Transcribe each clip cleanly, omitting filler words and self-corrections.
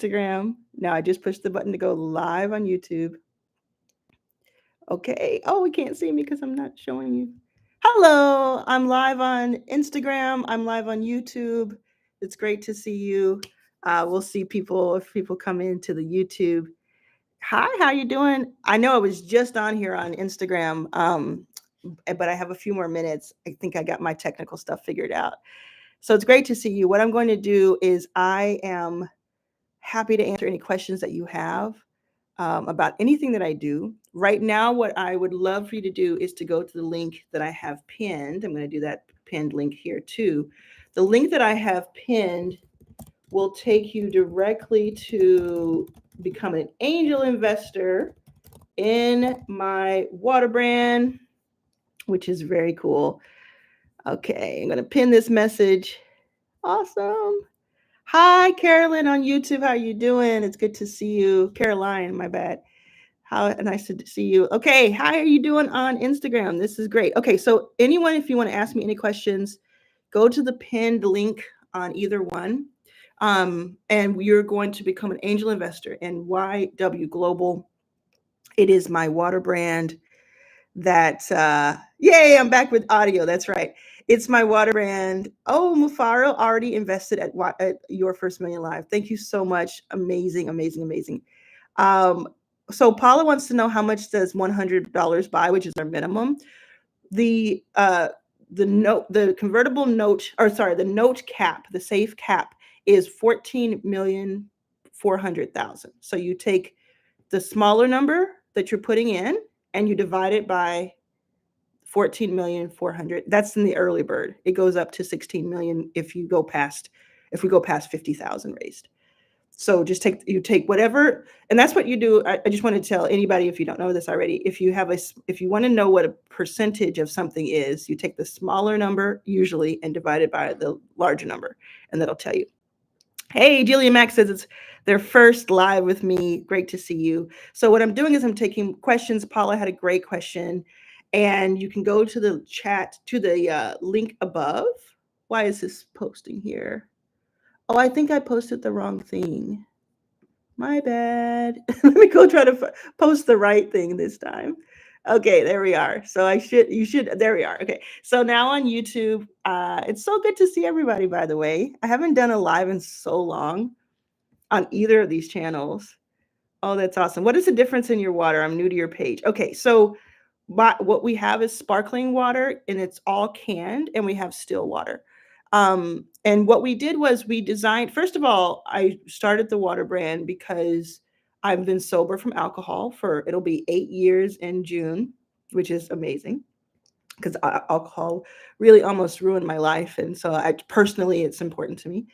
Instagram. Now I just pushed the button to go live on YouTube. Okay. Oh, we can't see me because I'm not showing you. Hello. I'm live on Instagram. I'm live on YouTube. It's great to see you. We'll see people if people come into the YouTube. Hi, how you doing? I know I was just on here on Instagram, but I have a few more minutes. I think I got my technical stuff figured out. So it's great to see you. What I'm going to do is I am happy to answer any questions that you have about anything that I do. Right now, what I would love for you to do is to go to the link that I have pinned. I'm going to do that pinned link here too. The link that I have pinned will take you directly to become an angel investor in my water brand, which is very cool. Okay, I'm going to pin this message. Awesome. Hi, Carolyn on YouTube. How are you doing? It's good to see you. Caroline, my bad. How nice to see you. Okay, how are you doing on Instagram? This is great. Okay, so anyone, if you want to ask me any questions, go to the pinned link on either one. And you're going to become an angel investor in YW Global. It is my water brand that, yay, I'm back with audio. That's right. It's my water brand. Oh, Mufaro already invested at Your First Million Live. Thank you so much. Amazing, amazing, amazing. Um, so Paula wants to know how much does $100 buy, which is our minimum. The convertible note, or sorry, the note cap, the safe cap is 14,400,000. So you take the smaller number that you're putting in and you divide it by 14,400,000. That's in the early bird. It goes up to 16 million if we go past 50,000 raised. So just take whatever, and that's what you do. I just want to tell anybody, if you don't know this already, if you want to know what a percentage of something is, you take the smaller number usually and divide it by the larger number, and that'll tell you. Hey, Julia Max says it's their first live with me. Great to see you. So what I'm doing is I'm taking questions. Paula had a great question, and you can go to the chat, to the link above. Why is this posting here? Oh, I think I posted the wrong thing. My bad. Let me go try to post the right thing this time. Okay, there we are. So there we are. Okay. So now on YouTube, it's so good to see everybody, by the way. I haven't done a live in so long on either of these channels. Oh, that's awesome. What is the difference in your water? I'm new to your page. Okay, so what we have is sparkling water, and it's all canned, and we have still water. And what we did was we designed, first of all, I started the water brand because I've been sober from alcohol it'll be 8 years in June, which is amazing because alcohol really almost ruined my life. And so personally, it's important to me.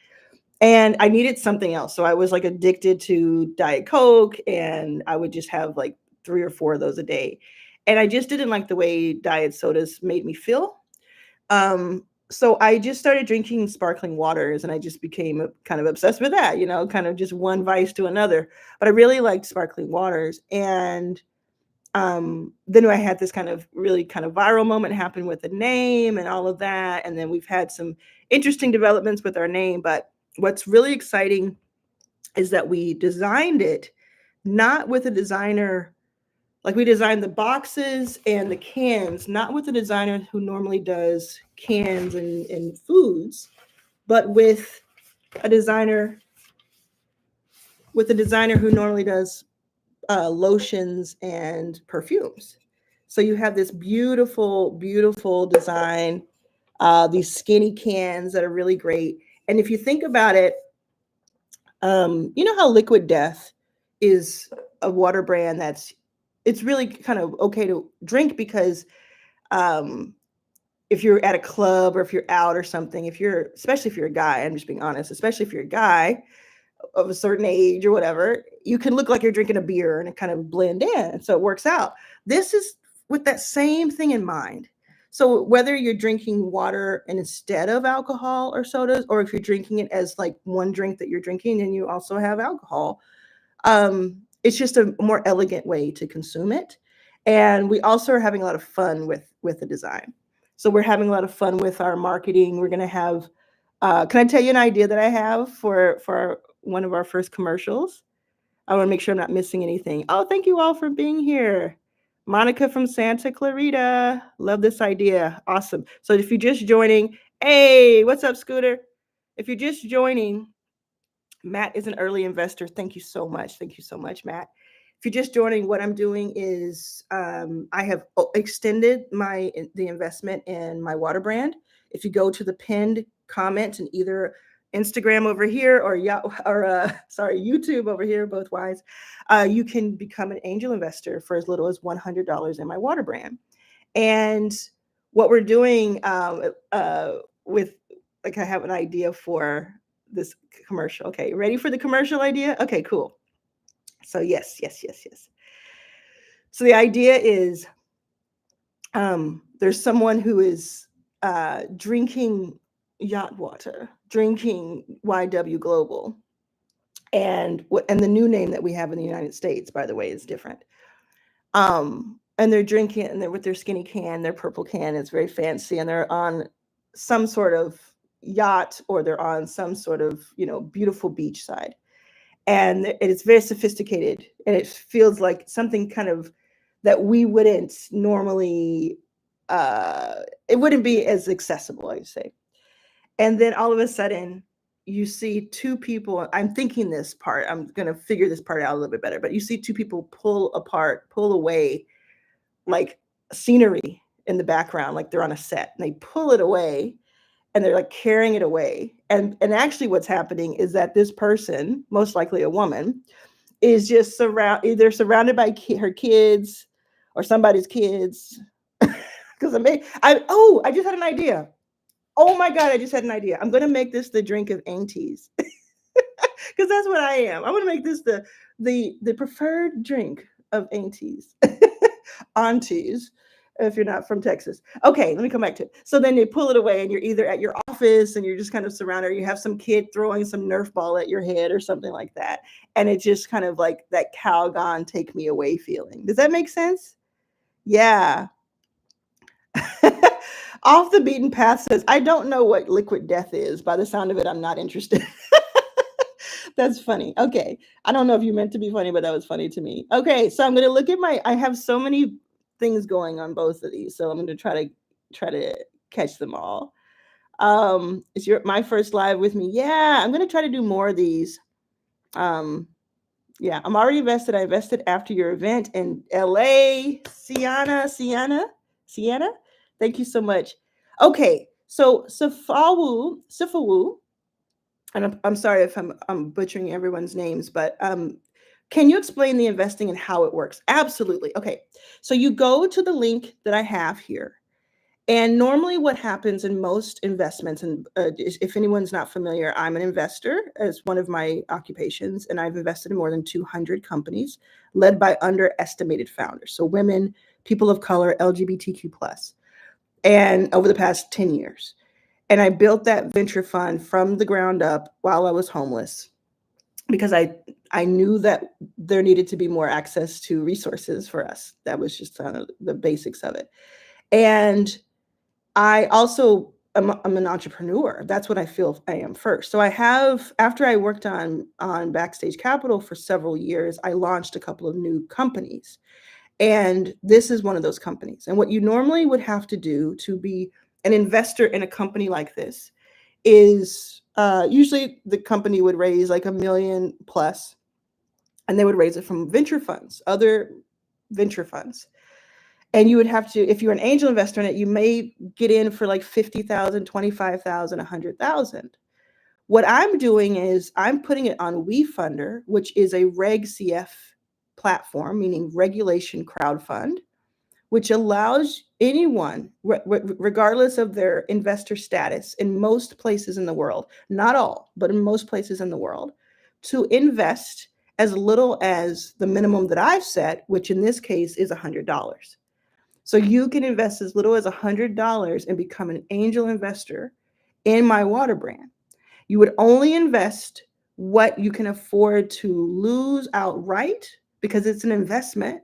And I needed something else. So I was like addicted to Diet Coke, and I would just have like 3 or 4 of those a day. And I just didn't like the way diet sodas made me feel. So I just started drinking sparkling waters, and I just became kind of obsessed with that, kind of just one vice to another. But I really liked sparkling waters. And then I had this kind of really kind of viral moment happen with the name and all of that. And then we've had some interesting developments with our name. But what's really exciting is that we designed it not with a designer. Like, we designed the boxes and the cans, not with a designer who normally does cans and foods, but with a designer who normally does lotions and perfumes. So you have this beautiful, beautiful design, these skinny cans that are really great. And if you think about it, you know how Liquid Death is a water brand it's really kind of okay to drink because if you're at a club or if you're out or something, especially if you're a guy, I'm just being honest, especially if you're a guy of a certain age or whatever, you can look like you're drinking a beer and it kind of blend in. So it works out. This is with that same thing in mind. So whether you're drinking water instead of alcohol or sodas, or if you're drinking it as like one drink that you're drinking and you also have alcohol, it's just a more elegant way to consume it. And we also are having a lot of fun with the design. So we're having a lot of fun with our marketing. We're going to have, can I tell you an idea that I have for one of our first commercials. I want to make sure I'm not missing anything. Oh, thank you all for being here. Monica from Santa Clarita. Love this idea. Awesome. So if you're just joining, hey, what's up, Scooter? If you're just joining, Matt is an early investor. Thank you so much. Thank you so much, Matt. If you're just joining, what I'm doing is I have extended the investment in my water brand. If you go to the pinned comment in either Instagram over here or YouTube over here, both wise, you can become an angel investor for as little as $100 in my water brand. And what we're doing with, like, I have an idea for this commercial. Okay, ready for the commercial idea? Okay, cool. So yes. So the idea is there's someone who is drinking yacht water, drinking YW Global. And the new name that we have in the United States, by the way, is different. And they're drinking it, and they're with their skinny can, their purple can. It's very fancy, and they're on some sort of yacht, or they're on some sort of, beautiful beach side. And it's very sophisticated, and it feels like something kind of that we wouldn't normally, it wouldn't be as accessible, I'd say. And then all of a sudden, you see two people. I'm thinking this part, I'm going to figure this part out a little bit better, but you see two people pull away, like scenery in the background, like they're on a set, and they pull it away, and they're like carrying it away. And actually what's happening is that this person, most likely a woman, is just either surrounded by her kids or somebody's kids. Because I just had an idea. Oh my God, I just had an idea. I'm going to make this the drink of aunties. Because that's what I am. I want to make this the preferred drink of aunties. Aunties, if you're not from Texas. Okay, let me come back to it. So then they pull it away, and you're either at your office and you're just kind of surrounded, or you have some kid throwing some Nerf ball at your head or something like that. And it's just kind of like that Calgon take me away feeling. Does that make sense? Yeah. Off the Beaten Path says, I don't know what liquid death is. By the sound of it, I'm not interested. That's funny. Okay. I don't know if you meant to be funny, but that was funny to me. Okay. So I'm going to look at I have so many things going on both of these. So I'm going to try to catch them all. It's my first live with me. Yeah. I'm going to try to do more of these. Yeah, I'm already invested. I invested after your event in LA. Sienna. Thank you so much. Okay. So Sifawu, and I'm sorry if I'm butchering everyone's names, but can you explain the investing and how it works? Absolutely. Okay. So you go to the link that I have here. And normally what happens in most investments, and if anyone's not familiar, I'm an investor as one of my occupations, and I've invested in more than 200 companies led by underestimated founders. So women, people of color, LGBTQ+, and over the past 10 years. And I built that venture fund from the ground up while I was homeless, because I knew that there needed to be more access to resources for us. That was just the basics of it. And I also I'm an entrepreneur. That's what I feel I am first. So after I worked on Backstage Capital for several years, I launched a couple of new companies. And this is one of those companies. And what you normally would have to do to be an investor in a company like this is usually the company would raise like $1 million plus, and they would raise it from venture funds, other venture funds. And you would have to, if you're an angel investor in it, you may get in for like 50,000, 25,000, 100,000. What I'm doing is I'm putting it on WeFunder, which is a Reg CF platform, meaning regulation crowdfund, which allows anyone, regardless of their investor status, in most places in the world, not all, but in most places in the world, to invest as little as the minimum that I've set, which in this case is $100. So you can invest as little as $100 and become an angel investor in my water brand. You would only invest what you can afford to lose outright, because it's an investment,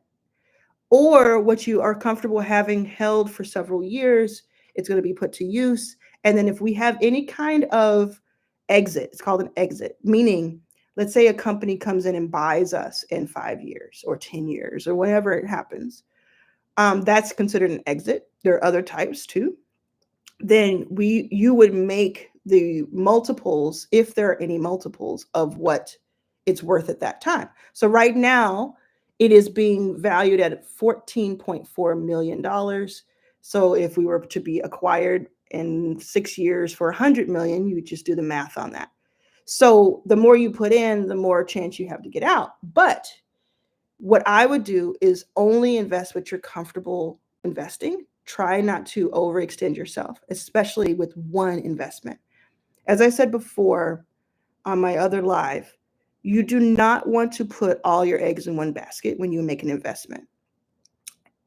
or what you are comfortable having held for several years. It's going to be put to use. And then if we have any kind of exit, it's called an exit, meaning let's say a company comes in and buys us in 5 years or 10 years or whenever it happens, that's considered an exit. There are other types too. Then you would make the multiples, if there are any multiples, of what it's worth at that time. So right now, it is being valued at $14.4 million. So if we were to be acquired in 6 years for 100 million, you would just do the math on that. So the more you put in, the more chance you have to get out. But what I would do is only invest what you're comfortable investing. Try not to overextend yourself, especially with one investment. As I said before on my other live, you do not want to put all your eggs in one basket when you make an investment.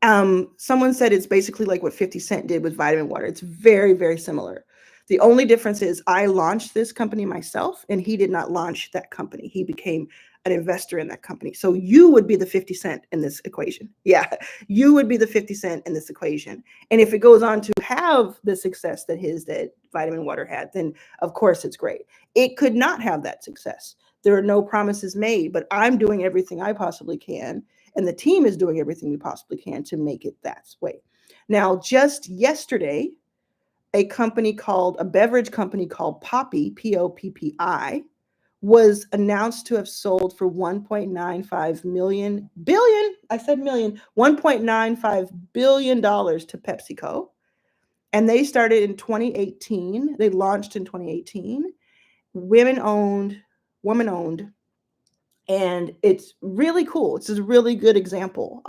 Someone said it's basically like what 50 Cent did with vitamin water. It's very, very similar. The only difference is I launched this company myself and he did not launch that company. He became an investor in that company. So you would be the 50 Cent in this equation. Yeah, you would be the 50 Cent in this equation. And if it goes on to have the success that vitamin water had, then of course it's great. It could not have that success. There are no promises made, but I'm doing everything I possibly can. And the team is doing everything we possibly can to make it that way. Now, just yesterday, a beverage company called Poppy, Poppi, was announced to have sold for 1.95 billion, I said million, $1.95 billion to PepsiCo. And they started in 2018. They launched in 2018. Woman owned, and it's really cool. It's a really good example.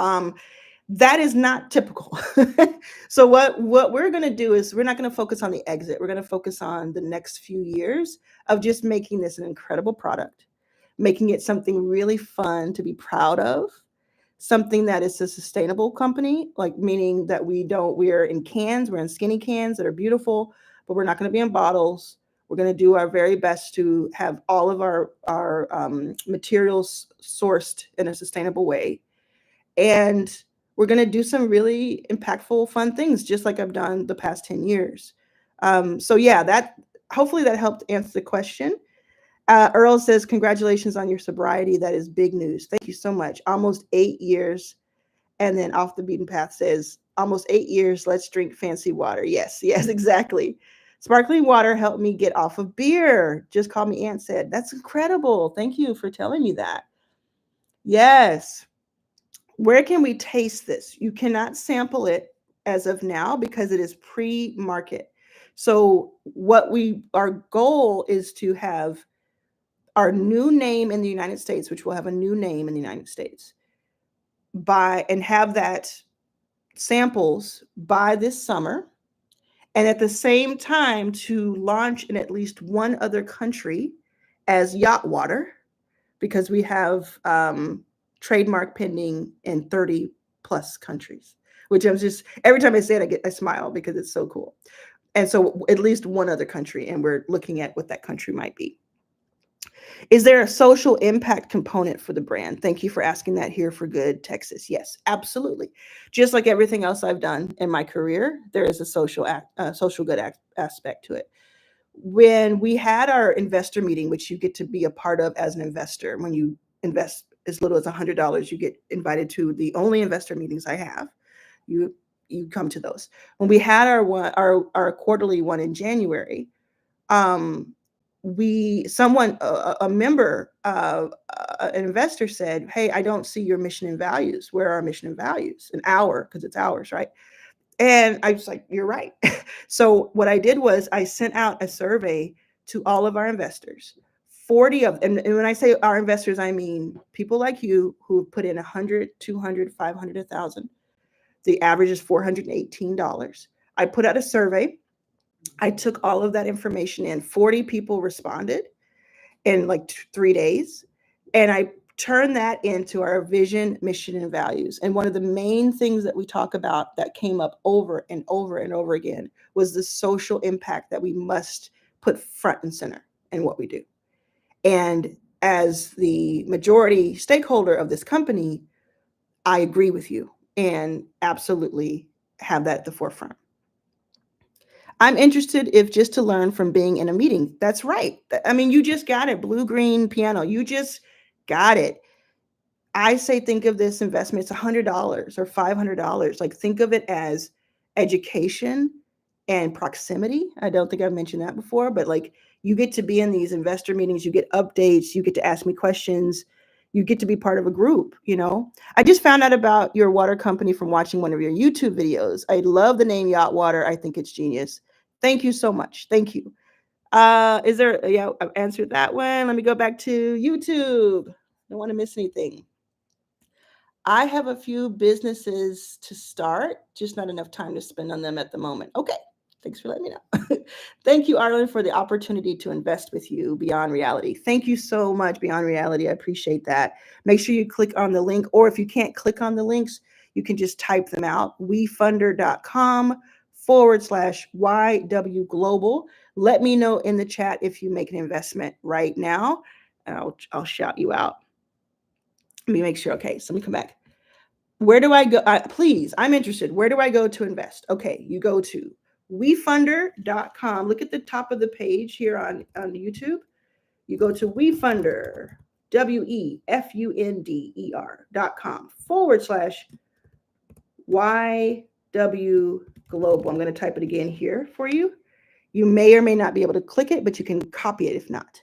That is not typical. So what we're going to do is we're not going to focus on the exit. We're going to focus on the next few years of just making this an incredible product, making it something really fun to be proud of, something that is a sustainable company, like meaning that we're in cans, we're in skinny cans that are beautiful, but we're not going to be in bottles. We're going to do our very best to have all of our materials sourced in a sustainable way. And we're going to do some really impactful, fun things, just like I've done the past 10 years. So yeah, hopefully that helped answer the question. Earl says, congratulations on your sobriety. That is big news. Thank you so much. Almost 8 years. And then Off the Beaten Path says, almost 8 years. Let's drink fancy water. Yes, exactly. Sparkling water helped me get off of beer. Just call me Aunt said. That's incredible. Thank you for telling me that. Yes. Where can we taste this? You cannot sample it as of now because it is pre-market. So our goal is to have our new name in the United States, which will have a new name in the United States, and have that samples by this summer. And at the same time to launch in at least one other country as yacht water, because we have trademark pending in 30 plus countries, which I'm just, every time I say it, I smile because it's so cool. And so at least one other country, and we're looking at what that country might be. Is there a social impact component for the brand? Thank you for asking that here for Good, Texas. Yes, absolutely. Just like everything else I've done in my career, there is a social good aspect to it. When we had our investor meeting, which you get to be a part of as an investor, when you invest as little as $100, you get invited to the only investor meetings I have. You come to those. When we had our quarterly one in January, a member, an investor said, "Hey, I don't see your mission and values. Where are our mission and values?" Because it's ours, right? And I was like, "You're right." So what I did was I sent out a survey to all of our investors. 40 of them, and when I say our investors, I mean people like you who put in 100, 200, 500, 1,000. The average is $418. I put out a survey. I took all of that information in. 40 people responded in like 3 days. And I turned that into our vision, mission, and values. And one of the main things that we talk about that came up over and over and over again was the social impact that we must put front and center in what we do. And as the majority stakeholder of this company, I agree with you and absolutely have that at the forefront. I'm interested if just to learn from being in a meeting. That's right. I mean, you just got it. Blue, green, piano. You just got it. I say think of this investment, it's $100 or $500. Like think of it as education and proximity. I don't think I've mentioned that before, but like you get to be in these investor meetings, you get updates, you get to ask me questions, you get to be part of a group, you know. I just found out about your water company from watching one of your YouTube videos. I love the name Yacht Water. I think it's genius. Thank you so much. Thank you. Is there, yeah, I've answered that one. Let me go back to YouTube. Don't want to miss anything. I have a few businesses to start, just not enough time to spend on them at the moment. Okay, thanks for letting me know. Thank you, Arlan, for the opportunity to invest with you beyond reality. Thank you so much, Beyond Reality. I appreciate that. Make sure you click on the link, or if you can't click on the links, you can just type them out. wefunder.com/YW Global. Let me know in the chat if you make an investment right now. I'll shout you out. Let me make sure. Okay, so let me come back. Where do I go? Please, I'm interested. Where do I go to invest? Okay, you go to wefunder.com. Look at the top of the page here on YouTube. You go to wefunder, WEFUNDER.com/YW Global. I'm going to type it again here for you. You may or may not be able to click it, but you can copy it if not.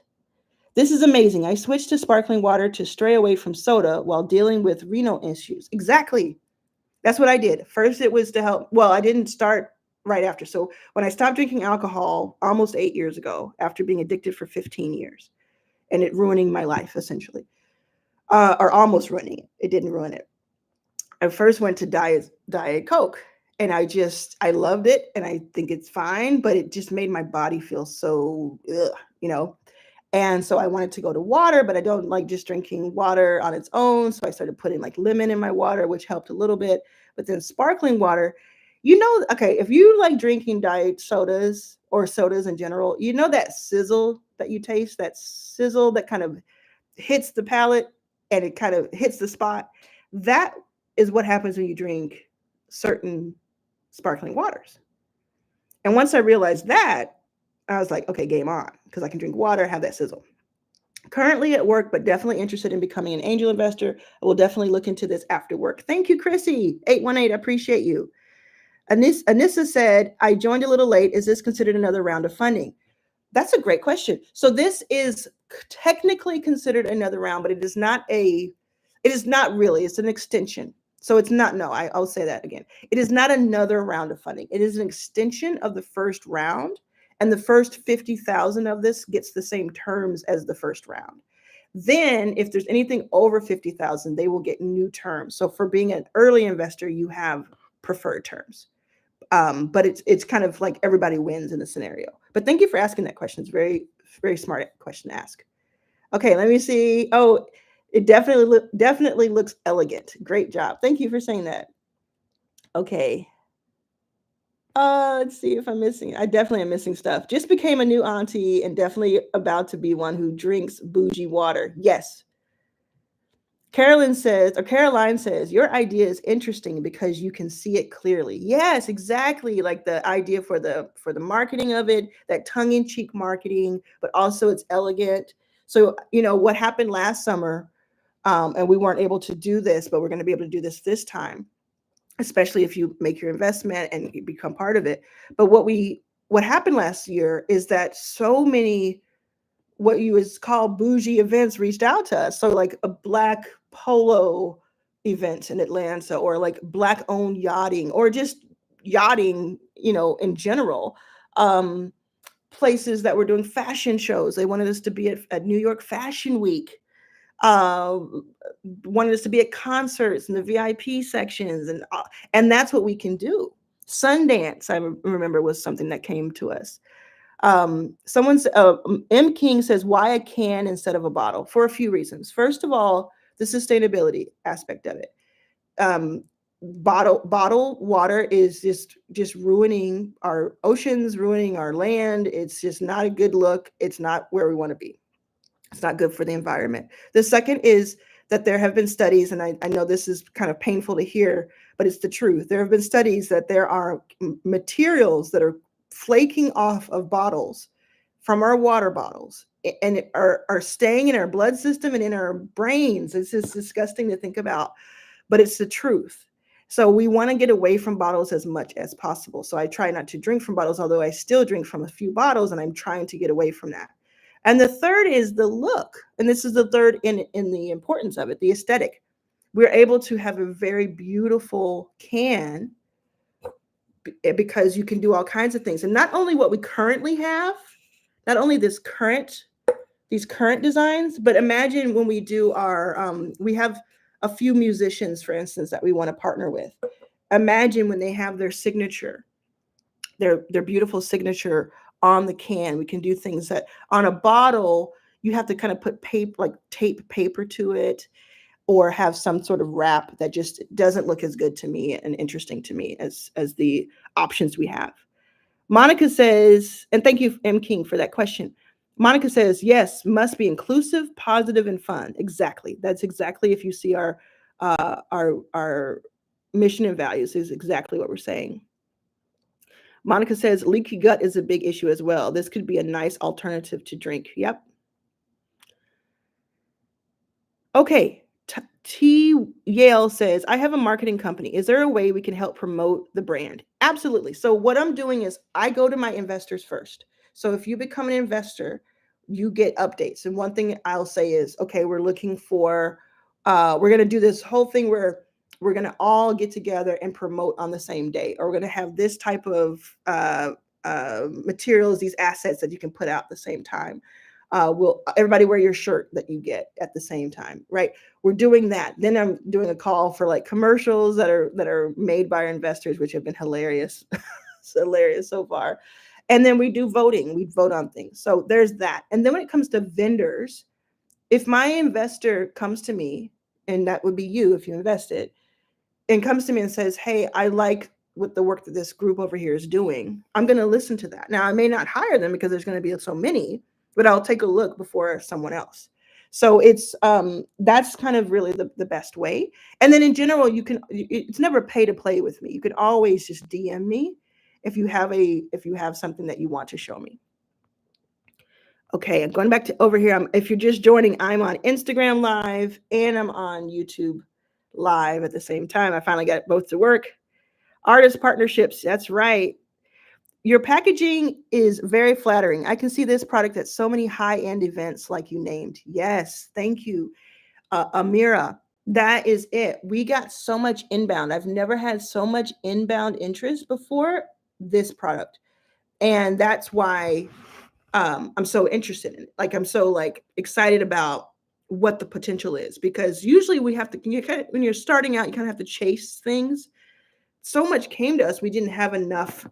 This is amazing. I switched to sparkling water to stray away from soda while dealing with renal issues. Exactly. That's what I did. First, it was to help. Well, I didn't start right after. So when I stopped drinking alcohol almost 8 years ago, after being addicted for 15 years and it ruining my life, essentially, or almost ruining it. It didn't ruin it. I first went to Diet Coke, and I loved it, and I think it's fine, but it just made my body feel so, you know. And so I wanted to go to water, but I don't like just drinking water on its own. So I started putting like lemon in my water, which helped a little bit. But then sparkling water, okay, if you like drinking diet sodas or sodas in general, you know that sizzle that you taste, that sizzle that kind of hits the palate and it kind of hits the spot. That is what happens when you drink certain sparkling waters. And once I realized that, I was like, okay, game on, because I can drink water, have that sizzle. Currently at work, but definitely interested in becoming an angel investor. I will definitely look into this after work. Thank you, Chrissy, 818. I appreciate you. Anissa said, I joined a little late. Is this considered another round of funding? That's a great question. So this is technically considered another round, but it is not really, it's an extension. So it's not, no, I'll say that again. It is not another round of funding. It is an extension of the first round. And the first 50,000 of this gets the same terms as the first round. Then if there's anything over 50,000, they will get new terms. So for being an early investor, you have preferred terms. But it's kind of like everybody wins in the scenario. But thank you for asking that question. It's very, very smart question to ask. Okay, let me see. Oh, it definitely looks elegant. Great job. Thank you for saying that. Okay. Let's see if I'm missing. I definitely am missing stuff. Just became a new auntie and definitely about to be one who drinks bougie water. Yes. Caroline says, your idea is interesting because you can see it clearly. Yes, exactly. Like the idea for the marketing of it, that tongue-in-cheek marketing, but also it's elegant. So, what happened last summer, and we weren't able to do this, but we're going to be able to do this time, especially if you make your investment and you become part of it. But what happened last year is that so many what you would call bougie events reached out to us. So like a black polo event in Atlanta, or like black owned yachting, or just yachting, in general. Places that were doing fashion shows. They wanted us to be at New York Fashion Week. Wanted us to be at concerts in the VIP sections, and that's what we can do. Sundance, I remember, was something that came to us. M King says, why a can instead of a bottle? For a few reasons. First of all, the sustainability aspect of it. Bottle water is just ruining our oceans, ruining our land. It's just not a good look. It's not where we want to be. It's not good for the environment. The second is that there have been studies, and I know this is kind of painful to hear, but it's the truth. There have been studies that there are materials that are flaking off of bottles from our water bottles and are staying in our blood system and in our brains. It's just disgusting to think about, but it's the truth. So we want to get away from bottles as much as possible. So I try not to drink from bottles, although I still drink from a few bottles, and I'm trying to get away from that. And the third is the look. And this is the third in the importance of it, the aesthetic. We're able to have a very beautiful can because you can do all kinds of things. And not only what we currently have, not only these current designs, but imagine when we do we have a few musicians, for instance, that we want to partner with. Imagine when they have their signature, their beautiful signature on the can. We can do things that on a bottle, you have to kind of put paper, like tape paper to it, or have some sort of wrap that just doesn't look as good to me and interesting to me as the options we have. Monica says, and thank you, M. King, for that question. Monica says, yes, must be inclusive, positive, and fun. Exactly. That's exactly, if you see our mission and values, is exactly what we're saying. Monica says, leaky gut is a big issue as well. This could be a nice alternative to drink. Yep. Okay. T. Yale says, I have a marketing company. Is there a way we can help promote the brand? Absolutely. So what I'm doing is I go to my investors first. So if you become an investor, you get updates. And one thing I'll say is, okay, we're looking for, we're going to do this whole thing where we're going to all get together and promote on the same day, or we're going to have this type of materials, these assets that you can put out at the same time. Will everybody wear your shirt that you get at the same time, right? We're doing that. Then I'm doing a call for like commercials that are made by our investors, which have been hilarious. It's hilarious so far. And then we do voting. We vote on things. So there's that. And then when it comes to vendors, if my investor comes to me, and that would be you if you invested, and comes to me and says, hey, I like what the work that this group over here is doing, I'm going to listen to that. Now, I may not hire them because there's going to be so many, but I'll take a look before someone else. So it's that's kind of really the best way. And then in general, it's never pay to play with me. You can always just DM me if you have something that you want to show me. Okay, I'm going back to over here. If you're just joining, I'm on Instagram Live and I'm on YouTube Live at the same time. I finally got both to work. Artist partnerships, that's right. Your packaging is very flattering. I can see this product at so many high-end events like you named. Yes, thank you, Amira. That is it. We got so much inbound. I've never had so much inbound interest before this product. And that's why I'm so interested in it. Like, I'm so excited about what the potential is, because usually we have to, when you're starting out, you kind of have to chase things. So much came to us. We didn't have enough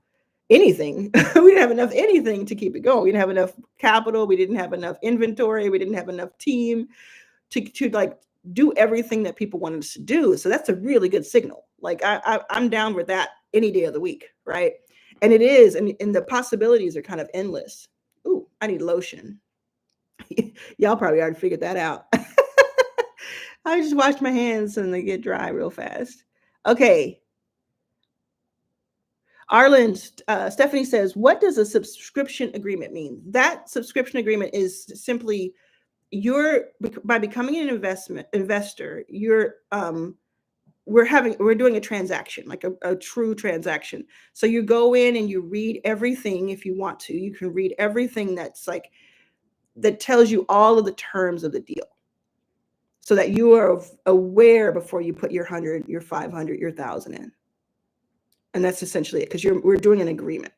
anything. We didn't have enough anything to keep it going. We didn't have enough capital. We didn't have enough inventory. We didn't have enough team to like do everything that people wanted us to do. So that's a really good signal. Like I'm down with that any day of the week, right? And it is, and the possibilities are kind of endless. Ooh, I need lotion. Y'all probably already figured that out. I just wash my hands and they get dry real fast. Okay. Arlan, Stephanie says, what does a subscription agreement mean? That subscription agreement is simply by becoming an investor, we're doing a transaction, like a true transaction. So you go in and you read everything. If you want to, you can read everything that tells you all of the terms of the deal, so that you are aware before you put your 100, your 500, your 1,000 in. And that's essentially it, because we're doing an agreement.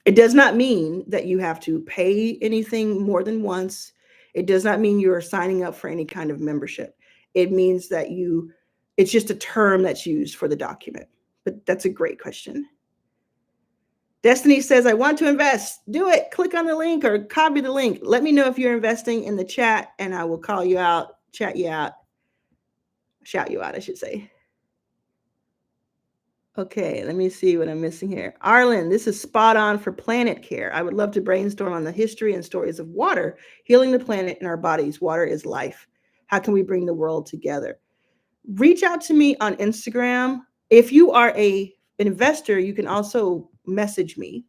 It does not mean that you have to pay anything more than once. It does not mean you are signing up for any kind of membership. It means that it's just a term that's used for the document. But that's a great question. Destiny says, I want to invest. Do it. Click on the link or copy the link. Let me know if you're investing in the chat, and I will call you out, chat you out, shout you out, I should say. Okay, let me see what I'm missing here. Arlan, this is spot on for planet care. I would love to brainstorm on the history and stories of water, healing the planet and our bodies. Water is life. How can we bring the world together? Reach out to me on Instagram. If you are an investor, you can also message me.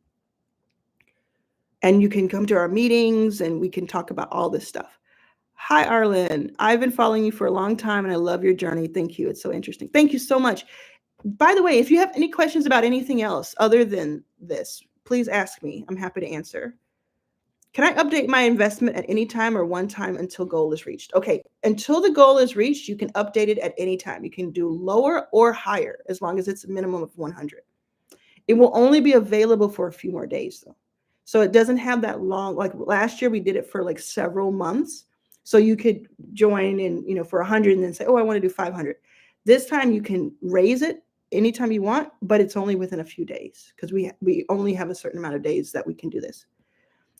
And you can come to our meetings and we can talk about all this stuff. Hi, Arlan. I've been following you for a long time and I love your journey. Thank you. It's so interesting. Thank you so much. By the way, if you have any questions about anything else other than this, please ask me. I'm happy to answer. Can I update my investment at any time or one time until goal is reached? Okay, until the goal is reached, you can update it at any time. You can do lower or higher as long as it's a minimum of 100. It will only be available for a few more days though. So it doesn't have that long, like last year we did it for like several months. So you could join in, for 100 and then say, oh, I want to do 500. This time you can raise it anytime you want, but it's only within a few days because we only have a certain amount of days that we can do this.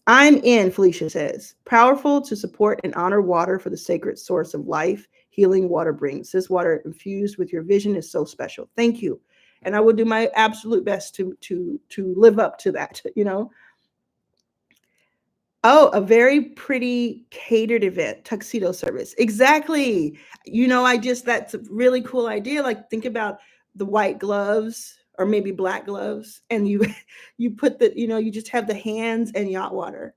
I'm in, Felicia says, powerful to support and honor water for the sacred source of life, healing water brings. This water infused with your vision is so special. Thank you. And I will do my absolute best to live up to that, Oh, a very pretty catered event, tuxedo service. Exactly. That's a really cool idea. Like think about the white gloves or maybe black gloves and you you put you just have the hands and yacht water.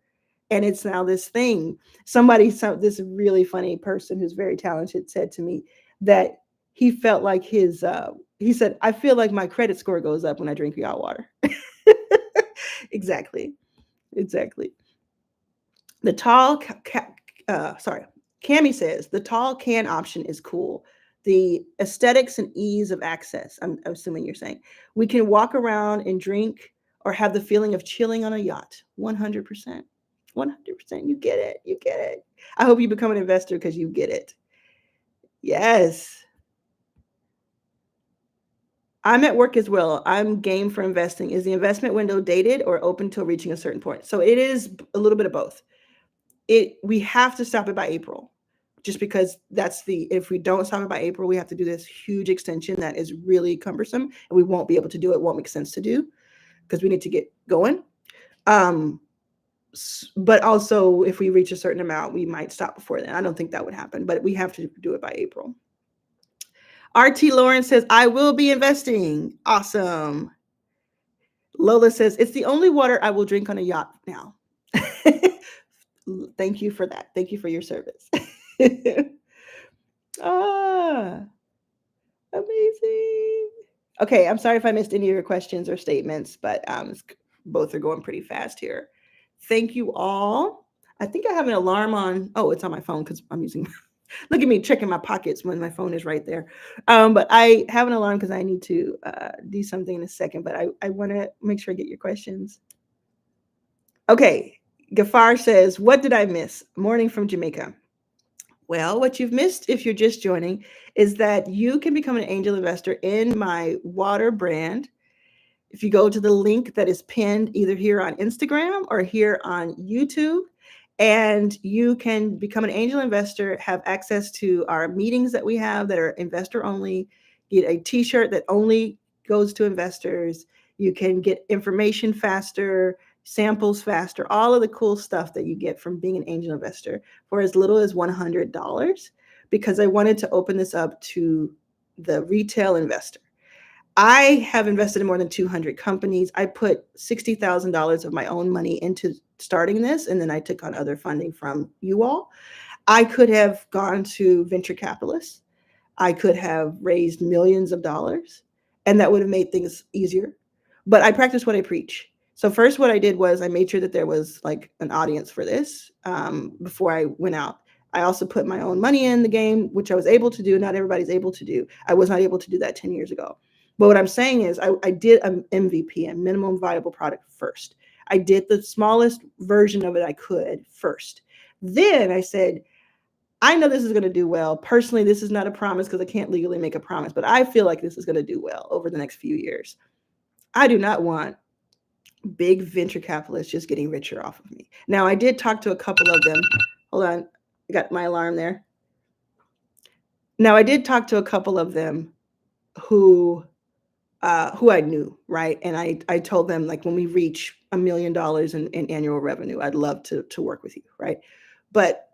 And it's now this thing. This really funny person who's very talented said to me that he felt like he said, I feel like my credit score goes up when I drink yacht water. Exactly. Exactly. The tall, Cami says the tall can option is cool. The aesthetics and ease of access. I'm assuming you're saying we can walk around and drink or have the feeling of chilling on a yacht. 100%. 100%. You get it. You get it. I hope you become an investor because you get it. Yes. I'm at work as well. I'm game for investing. Is the investment window dated or open till reaching a certain point? So it is a little bit of both. We have to stop it by April, just because if we don't stop it by April, we have to do this huge extension that is really cumbersome and we won't be able to do it. Won't make sense to do because we need to get going. But also if we reach a certain amount, we might stop before then. I don't think that would happen, but we have to do it by April. RT Lawrence says, I will be investing. Awesome. Lola says, it's the only water I will drink on a yacht now. Thank you for that. Thank you for your service. Amazing. Okay, I'm sorry if I missed any of your questions or statements, but both are going pretty fast here. Thank you all. I think I have an alarm on. Oh, it's on my phone because I'm using. Look at me checking my pockets when my phone is right there. But I have an alarm because I need to do something in a second. But I want to make sure I get your questions. Okay. Gafar says, what did I miss? Morning from Jamaica. Well, what you've missed if you're just joining is that you can become an angel investor in my water brand. If you go to the link that is pinned either here on Instagram or here on YouTube, and you can become an angel investor, have access to our meetings that we have that are investor only, get a t-shirt that only goes to investors. You can get information faster, samples faster, all of the cool stuff that you get from being an angel investor for as little as $100, because I wanted to open this up to the retail investor. I have invested in more than 200 companies. I put $60,000 of my own money into starting this, and then I took on other funding from you all. I could have gone to venture capitalists. I could have raised millions of dollars, and that would have made things easier. But I practice what I preach. So first, what I did was I made sure that there was like an audience for this before I went out. I also put my own money in the game, which I was able to do. Not everybody's able to do. I was not able to do that 10 years ago. But what I'm saying is I did an MVP, a minimum viable product first. I did the smallest version of it I could first. Then I said, I know this is going to do well. Personally, this is not a promise because I can't legally make a promise, but I feel like this is going to do well over the next few years. I do not want big venture capitalists just getting richer off of me. Now, I did talk to a couple of them. Hold on. I got my alarm there. Now, I did talk to a couple of them who I knew, right? And I told them, like, when we reach $1 million in annual revenue, I'd love to work with you, right? But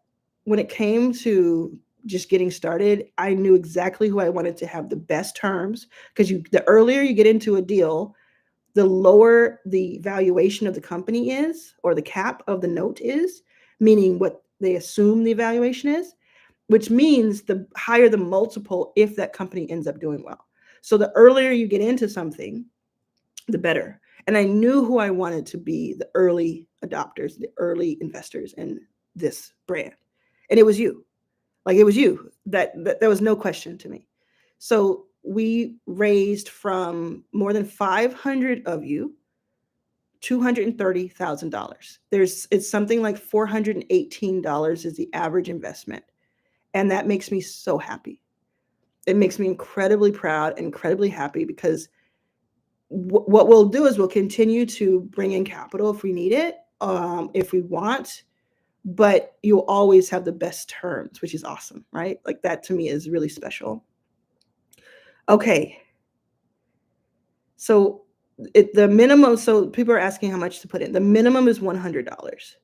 when it came to just getting started, I knew exactly who I wanted to have the best terms, because the earlier you get into a deal, the lower the valuation of the company is, or the cap of the note is, meaning what they assume the valuation is, which means the higher the multiple if that company ends up doing well. So the earlier you get into something, the better. And I knew who I wanted to be the early adopters, the early investors in this brand. And it was you. Like, it was you. That there was no question to me. So we raised from more than 500 of you $230,000. It's something like $418 is the average investment. And that makes me so happy. It makes me incredibly proud, incredibly happy, because what we'll do is we'll continue to bring in capital if we need it, if we want, but you'll always have the best terms, which is awesome, right? Like, that to me is really special. Okay. So the minimum, so people are asking how much to put in. The minimum is $100,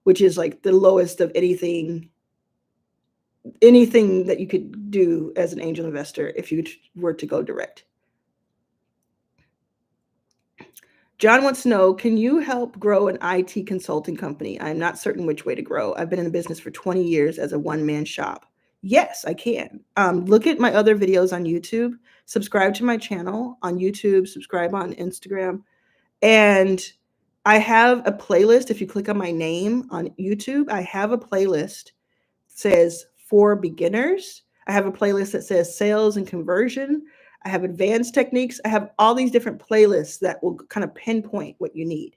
which is like the lowest of anything that you could do as an angel investor if you were to go direct. John wants to know, can you help grow an IT consulting company? I'm not certain which way to grow. I've been in the business for 20 years as a one-man shop. Yes, I can. Look at my other videos on YouTube. Subscribe to my channel on YouTube. Subscribe on Instagram. And I have a playlist. If you click on my name on YouTube, I have a playlist that says for beginners. I have a playlist that says sales and conversion. I have advanced techniques. I have all these different playlists that will kind of pinpoint what you need.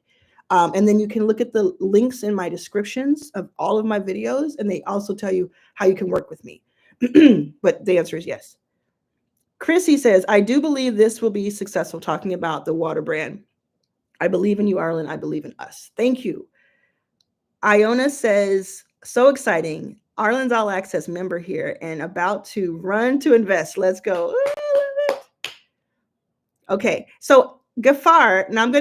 And then you can look at the links in my descriptions of all of my videos, and they also tell you how you can work with me. But the answer is yes. Chrissy says, I do believe this will be successful, talking about the water brand. I believe in you, Arlan. I believe in us. Thank you. Iona says, so exciting. Arlan's All Access member here and about to run to invest. Let's go. Okay, so Gafar, now I'm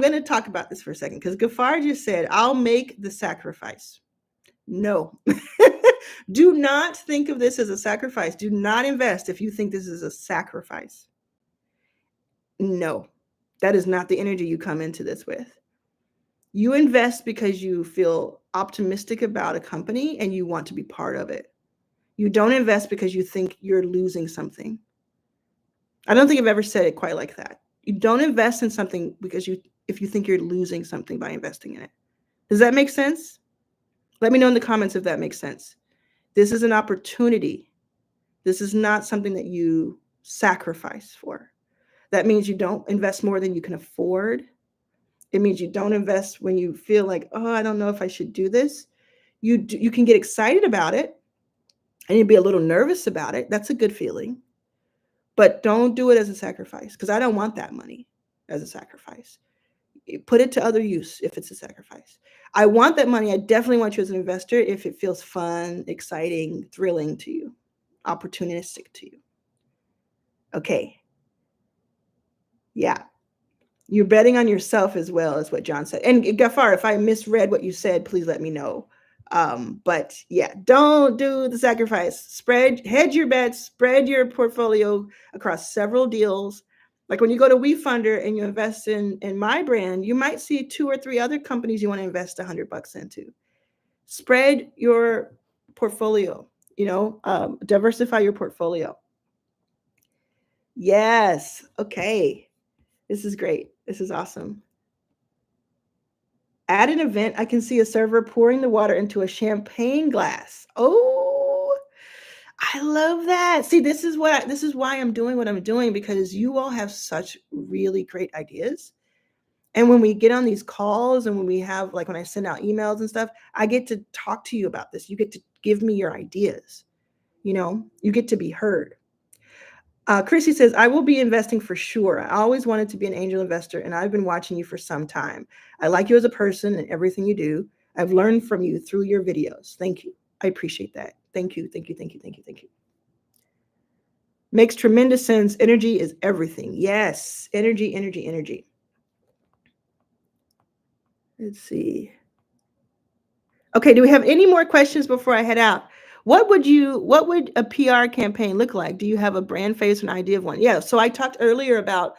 gonna talk about this for a second, because Gafar just said, I'll make the sacrifice. No. Do not think of this as a sacrifice. Do not invest if you think this is a sacrifice. No, that is not the energy you come into this with. You invest because you feel optimistic about a company and you want to be part of it. You don't invest because you think you're losing something. I don't think I've ever said it quite like that. You don't invest in something if you think you're losing something by investing in it. Does that make sense? Let me know in the comments if that makes sense. This is an opportunity. This is not something that you sacrifice for. That means you don't invest more than you can afford. It means you don't invest when you feel like, oh, I don't know if I should do this. You can get excited about it and you'd be a little nervous about it. That's a good feeling. But don't do it as a sacrifice, because I don't want that money as a sacrifice. Put it to other use if it's a sacrifice. I want that money. I definitely want you as an investor if it feels fun, exciting, thrilling to you, opportunistic to you. Okay. Yeah. You're betting on yourself as well, is what John said. And Gafar, if I misread what you said, please let me know. But yeah, don't do the sacrifice. Hedge your bets, spread your portfolio across several deals. Like when you go to WeFunder and you invest in my brand, you might see 2 or 3 other companies you want to invest $100 into. Spread your portfolio, diversify your portfolio. Yes. Okay. This is great. This is awesome. At an event, I can see a server pouring the water into a champagne glass. Oh, I love that. See, this is why I'm doing what I'm doing, because you all have such really great ideas. And when we get on these calls and when we have, like when I send out emails and stuff, I get to talk to you about this. You get to give me your ideas. You get to be heard. Chrissy says, I will be investing for sure. I always wanted to be an angel investor, and I've been watching you for some time. I like you as a person and everything you do. I've learned from you through your videos. Thank you. I appreciate that. Thank you. Thank you. Thank you. Thank you. Thank you. Makes tremendous sense. Energy is everything. Yes. Energy, energy, energy. Let's see. Okay. Do we have any more questions before I head out? What would a PR campaign look like? Do you have a brand face, an idea of one? Yeah. So I talked earlier about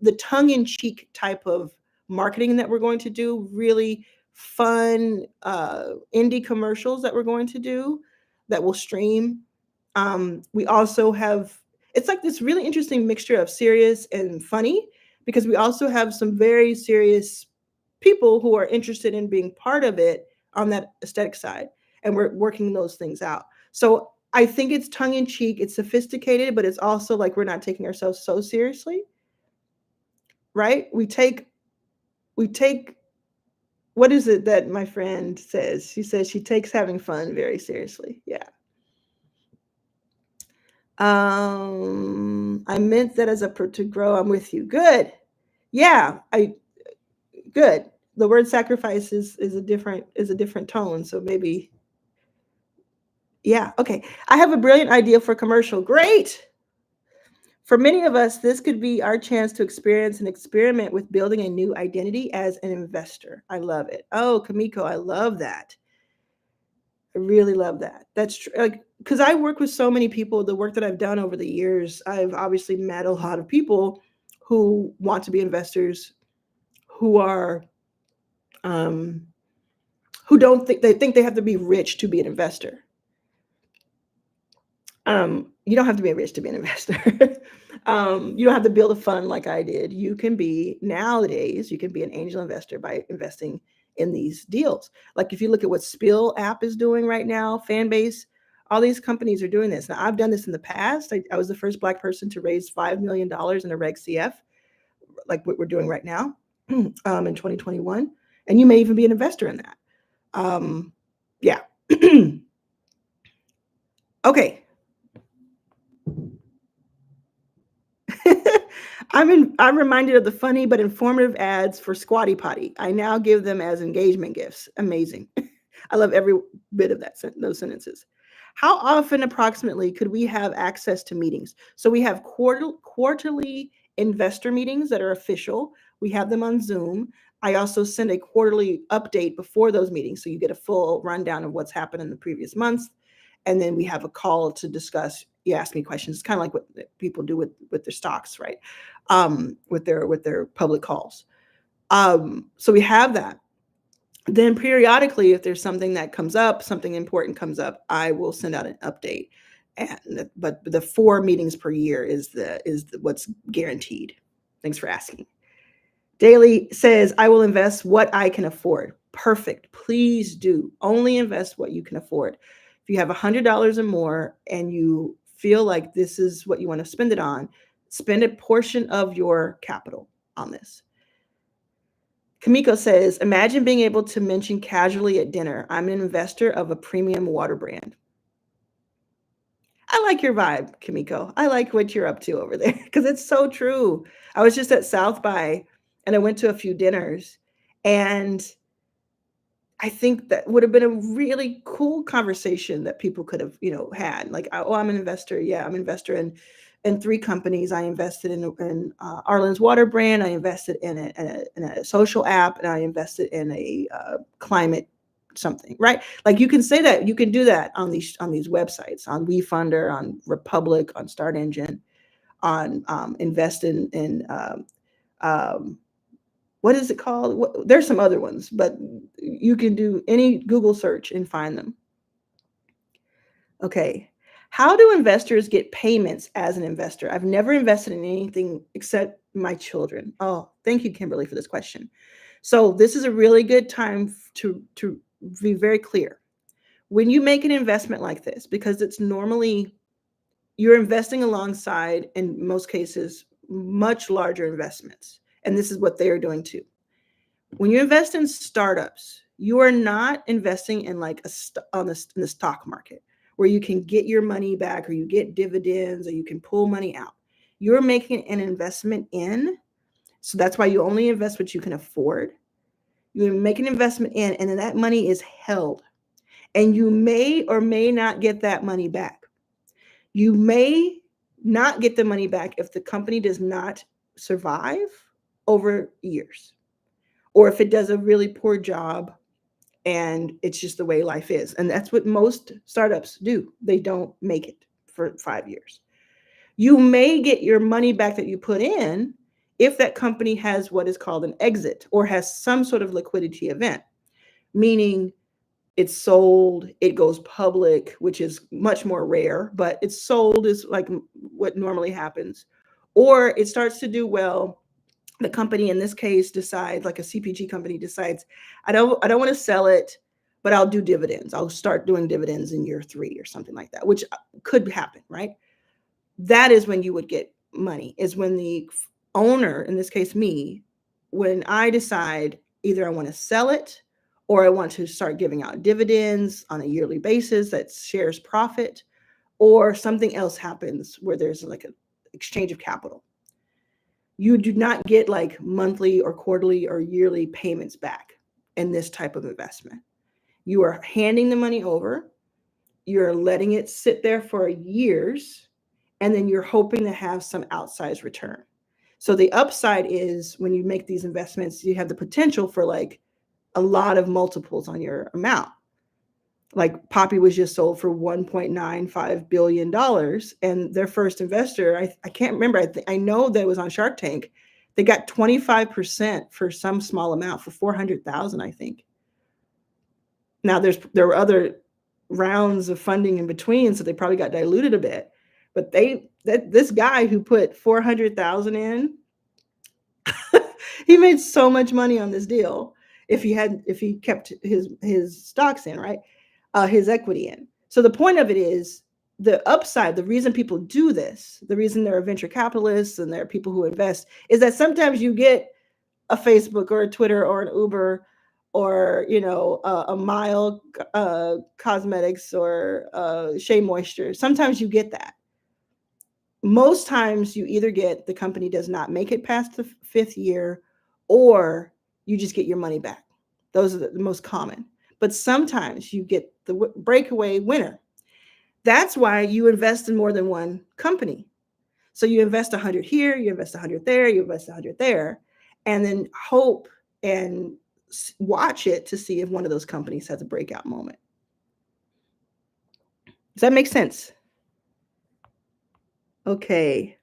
the tongue-in-cheek type of marketing that we're going to do, really fun indie commercials that we're going to do that will stream. We also have, it's like this really interesting mixture of serious and funny, because we also have some very serious people who are interested in being part of it on that aesthetic side, and we're working those things out. So I think it's tongue in cheek, it's sophisticated, but it's also like we're not taking ourselves so seriously, right? We take what is it that my friend says? She says she takes having fun very seriously. Yeah. I meant that as a to grow. I'm with you. Good. Yeah. I good. The word sacrifice is a different tone. So maybe, yeah. Okay. I have a brilliant idea for a commercial. Great. For many of us, this could be our chance to experience and experiment with building a new identity as an investor. I love it. Oh, Kamiko, I love that. I really love that. That's true. Like, because I work with so many people, the work that I've done over the years, I've obviously met a lot of people who want to be investors, who are, um, who don't think they have to be rich to be an investor. You don't have to be rich to be an investor. You don't have to build a fund like I did. You can be nowadays, you can be an angel investor by investing in these deals. Like if you look at what Spill app is doing right now, Fanbase, all these companies are doing this. Now I've done this in the past. I was the first Black person to raise $5 million in a Reg CF, like what we're doing right now, in 2021. And you may even be an investor in that. Yeah. Okay. I'm reminded of the funny but informative ads for Squatty Potty. I now give them as engagement gifts. Amazing. I love every bit of those sentences. How often approximately could we have access to meetings? So we have quarterly investor meetings that are official. We have them on Zoom. I also send a quarterly update before those meetings, so you get a full rundown of what's happened in the previous months. And then we have a call to discuss. You ask me questions. It's kind of like what people do with their stocks, right? With their public calls. So we have that. Then periodically, if there's something that comes up, something important comes up, I will send out an update. But the 4 meetings per year is what's guaranteed. Thanks for asking. Daily says, I will invest what I can afford. Perfect. Please do. Only invest what you can afford. If you have $100 or more and you feel like this is what you want to spend it on, spend a portion of your capital on this. Kamiko says, imagine being able to mention casually at dinner, I'm an investor of a premium water brand. I like your vibe, Kamiko. I like what you're up to over there because it's so true. I was just at South by and I went to a few dinners, and I think that would have been a really cool conversation that people could have, had. Like, oh, I'm an investor. Yeah, I'm an investor in 3 companies. I invested in Arlan's water brand. I invested in a social app, and I invested in a climate something, right? Like you can say that, you can do that on these websites, on WeFunder, on Republic, on Start Engine, on invest in what is it called? There's some other ones, but you can do any Google search and find them. Okay. How do investors get payments as an investor? I've never invested in anything except my children. Oh, thank you, Kimberly, for this question. So this is a really good time to be very clear. When you make an investment like this, because it's normally you're investing alongside, in most cases, much larger investments. And this is what they are doing too. When you invest in startups, you are not investing in like in the stock market where you can get your money back or you get dividends or you can pull money out. You're making an investment in, so that's why you only invest what you can afford. You make an investment in, and then that money is held. And you may or may not get that money back. You may not get the money back if the company does not survive over years, or if it does a really poor job and it's just the way life is. And that's what most startups do. They don't make it for 5 years. You may get your money back that you put in if that company has what is called an exit or has some sort of liquidity event, meaning it's sold, it goes public, which is much more rare, but it's sold is like what normally happens, or it starts to do well. The company in this case decides, like a CPG company decides, I don't want to sell it, but I'll do dividends. I'll start doing dividends in year 3 or something like that, which could happen, right? That is when you would get money, is when the owner, in this case me, when I decide either I want to sell it or I want to start giving out dividends on a yearly basis that shares profit, or something else happens where there's like an exchange of capital. You do not get like monthly or quarterly or yearly payments back in this type of investment. You are handing the money over, you're letting it sit there for years, and then you're hoping to have some outsized return. So the upside is when you make these investments, you have the potential for like a lot of multiples on your amount. Like Poppy was just sold for $1.95 billion. And their first investor, I can't remember, I know that it was on Shark Tank. They got 25% for some small amount for 400,000, I think. Now there were other rounds of funding in between, so they probably got diluted a bit. But this guy who put 400,000 in, he made so much money on this deal if he kept his stocks in, right? His equity in. So the point of it is the upside, the reason people do this, the reason there are venture capitalists and there are people who invest, is that sometimes you get a Facebook or a Twitter or an Uber or a Mile Cosmetics or Shea Moisture. Sometimes you get that. Most times you either get the company does not make it past the 5th year, or you just get your money back. Those are the most common. But sometimes you get the breakaway winner. That's why you invest in more than one company. So you invest 100 here, you invest 100 there, you invest 100 there, and then hope and watch it to see if one of those companies has a breakout moment. Does that make sense? Okay.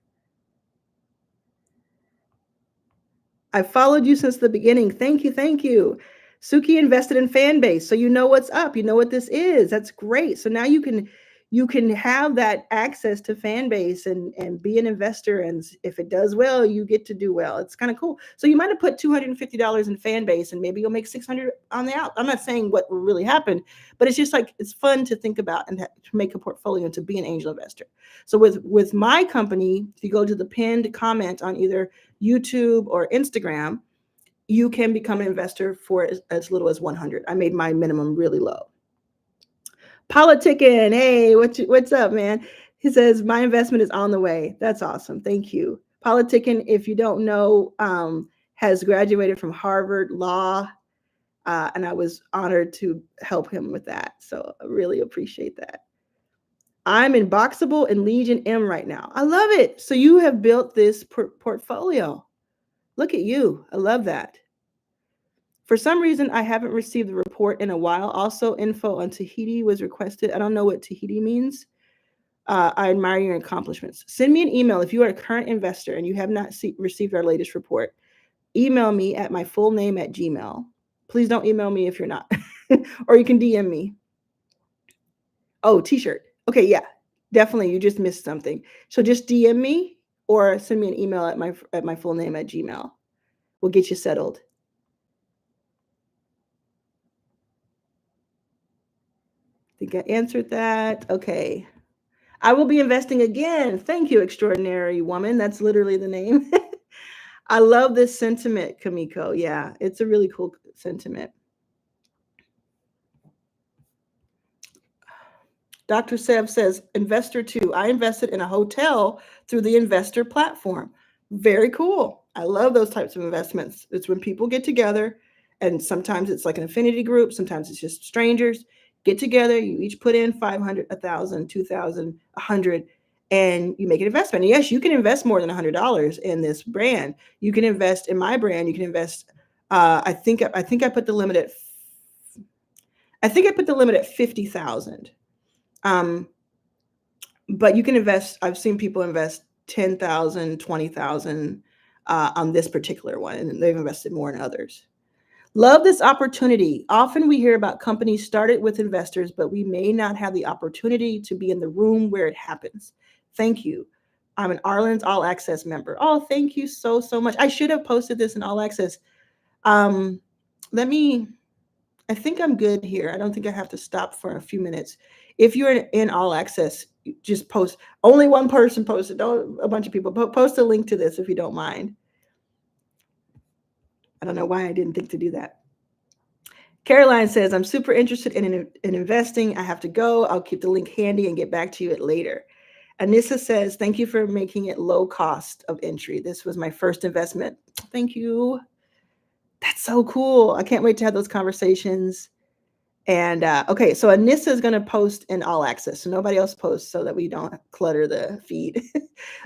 I followed you since the beginning. Thank you. Thank you. Suki invested in Fanbase. So you know what's up. You know what this is. That's great. So now you can have that access to Fanbase and be an investor. And if it does well, you get to do well. It's kind of cool. So you might have put $250 in Fanbase and maybe you'll make 600 on the out. I'm not saying what will really happen, but it's just like, it's fun to think about and to make a portfolio and to be an angel investor. So with my company, if you go to the pinned comment on either YouTube or Instagram, you can become an investor for as little as 100. I made my minimum really low. Politicking, hey, what's up, man? He says, my investment is on the way. That's awesome. Thank you. Politicking, if you don't know, has graduated from Harvard Law, and I was honored to help him with that. So I really appreciate that. I'm in Boxable and Legion M right now. I love it. So you have built this portfolio. Look at you. I love that. For some reason, I haven't received the report in a while. Also, info on Tahiti was requested. I don't know what Tahiti means. I admire your accomplishments. Send me an email if you are a current investor and you have not received our latest report. Email me at my full name at Gmail. Please don't email me if you're not. Or you can DM me. Oh, t-shirt. Okay, yeah, definitely. You just missed something. So just DM me or send me an email at my full name at Gmail. We'll get you settled. I think I answered that. Okay. I will be investing again. Thank you, extraordinary woman. That's literally the name. I love this sentiment, Kamiko. Yeah, it's a really cool sentiment. Dr. Sev says, investor 2. I invested in a hotel through the investor platform. Very cool. I love those types of investments. It's when people get together, and sometimes it's like an affinity group. Sometimes it's just strangers get together. You each put in 500, 1,000, 2,000, 100, and you make an investment. And yes, you can invest more than $100 in this brand. You can invest in my brand. You can invest. I think I put the limit at. I think I put the limit at 50,000. But you can invest. I've seen people invest 10,000, 20,000. on this particular one, and they've invested more in others. Love this opportunity. Often we hear about companies started with investors, but we may not have the opportunity to be in the room where it happens. Thank you. I'm an Arlan's All Access member. Oh, thank you so, so much. I should have posted this in All Access. Um, let me, I think I'm good here. I don't think I have to stop for a few minutes. If you're in All Access, just post. Only one person posted, don't a bunch of people. Post a link to this if you don't mind. I don't know why I didn't think to do that. Caroline says, I'm super interested in investing. I have to go. I'll keep the link handy and get back to you at later. Anissa says, thank you for making it low cost of entry. This was my first investment. Thank you. That's so cool. I can't wait to have those conversations. And okay, so Anissa is going to post in All Access. So nobody else posts so that we don't clutter the feed.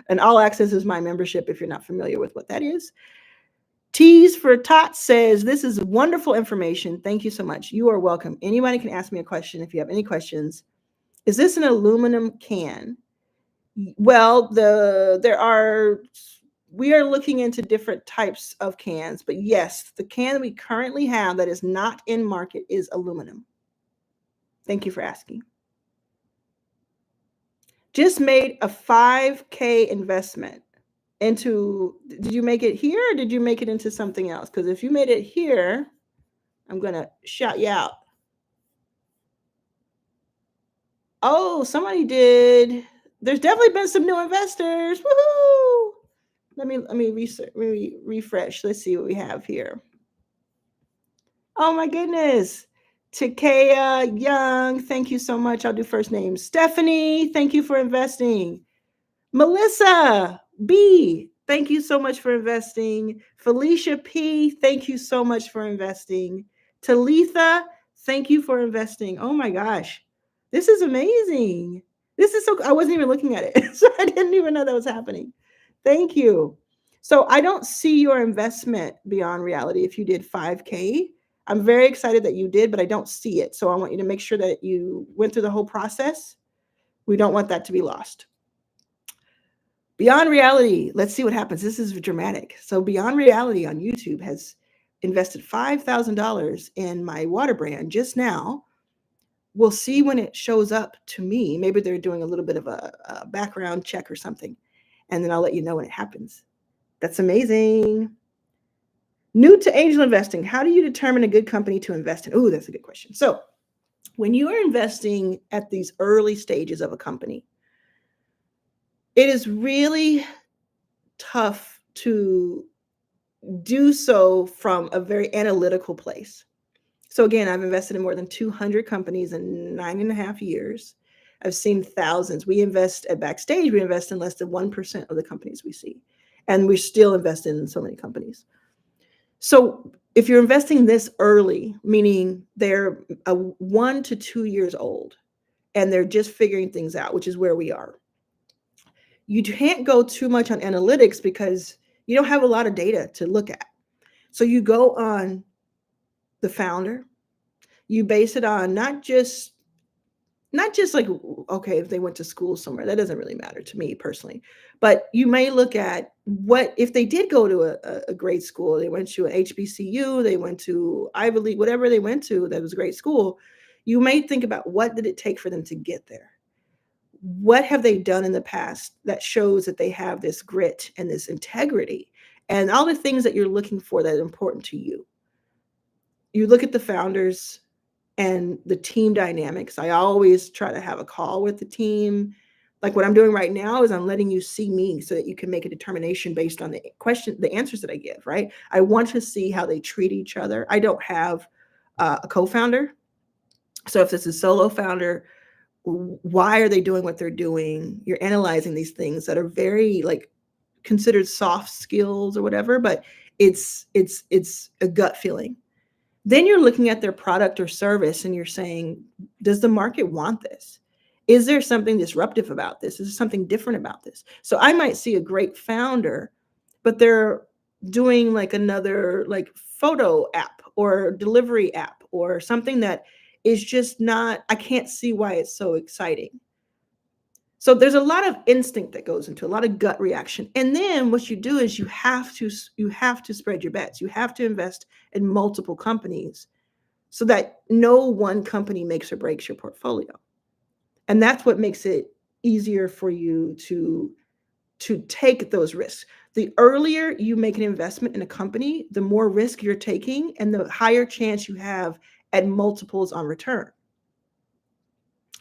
And All Access is my membership if you're not familiar with what that is. Tease for Tot says, this is wonderful information. Thank you so much. You are welcome. Anybody can ask me a question if you have any questions. Is this an aluminum can? Well, we are looking into different types of cans, but yes, the can that we currently have that is not in market is aluminum. Thank you for asking. Just made a 5K investment into, did you make it here or did you make it into something else? Because if you made it here, I'm going to shout you out. Oh, somebody did. There's definitely been some new investors. Woohoo! Let me refresh. Let's see what we have here. Oh my goodness. Takea Young, thank you so much. I'll do first name. Stephanie, thank you for investing. Melissa B, thank you so much for investing. Felicia P, thank you so much for investing. Talitha, thank you for investing. Oh my gosh, this is amazing. This is so, I wasn't even looking at it, so I didn't even know that was happening. Thank you. So I don't see your investment beyond reality if you did 5K. I'm very excited that you did, but I don't see it. So I want you to make sure that you went through the whole process. We don't want that to be lost. Beyond Reality, let's see what happens. This is dramatic. So Beyond Reality on YouTube has invested $5,000 in my water brand just now. We'll see when it shows up to me. Maybe they're doing a little bit of a background check or something, and then I'll let you know when it happens. That's amazing. New to angel investing, how do you determine a good company to invest in? Oh, that's a good question. So when you are investing at these early stages of a company, it is really tough to do so from a very analytical place. So again, I've invested in more than 200 companies in 9.5 years. I've seen thousands. We invest at Backstage, we invest in less than 1% of the companies we see. And we still invest in so many companies. So if you're investing this early, meaning they're 1 to 2 years old and they're just figuring things out, which is where we are, you can't go too much on analytics because you don't have a lot of data to look at. So you go on the founder, you base it on not just like, okay, if they went to school somewhere, that doesn't really matter to me personally, but you may look at what if they did go to a great school, they went to an HBCU, they went to Ivy League, whatever they went to that was a great school, you may think about what did it take for them to get there? What have they done in the past that shows that they have this grit and this integrity and all the things that you're looking for that are important to you? You look at the founders and the team dynamics. I always try to have a call with the team. Like what I'm doing right now is I'm letting you see me so that you can make a determination based on the answers that I give, right? I want to see how they treat each other. I don't have a co-founder. So if it's a solo founder, why are they doing what they're doing? You're analyzing these things that are very like considered soft skills or whatever, but it's a gut feeling. Then you're looking at their product or service and you're saying, does the market want this? Is there something disruptive about this? Is there something different about this? So I might see a great founder, but they're doing like another like photo app or delivery app or something that is just not, I can't see why it's so exciting. So there's a lot of instinct that goes into a lot of gut reaction. And then what you do is you have to spread your bets. You have to invest in multiple companies so that no one company makes or breaks your portfolio. And that's what makes it easier for you to take those risks. The earlier you make an investment in a company, the more risk you're taking and the higher chance you have at multiples on return.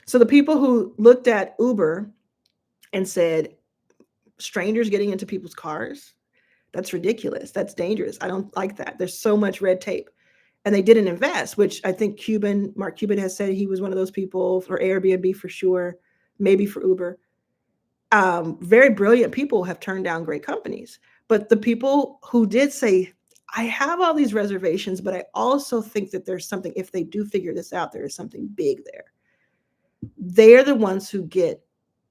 So the people who looked at Uber and said, strangers getting into people's cars, that's ridiculous. That's dangerous. I don't like that. There's so much red tape. And they didn't invest, which I think Mark Cuban has said he was one of those people for Airbnb for sure, maybe for Uber. Very brilliant people have turned down great companies. But the people who did say, I have all these reservations, but I also think that there's something, if they do figure this out, there is something big there. They're the ones who get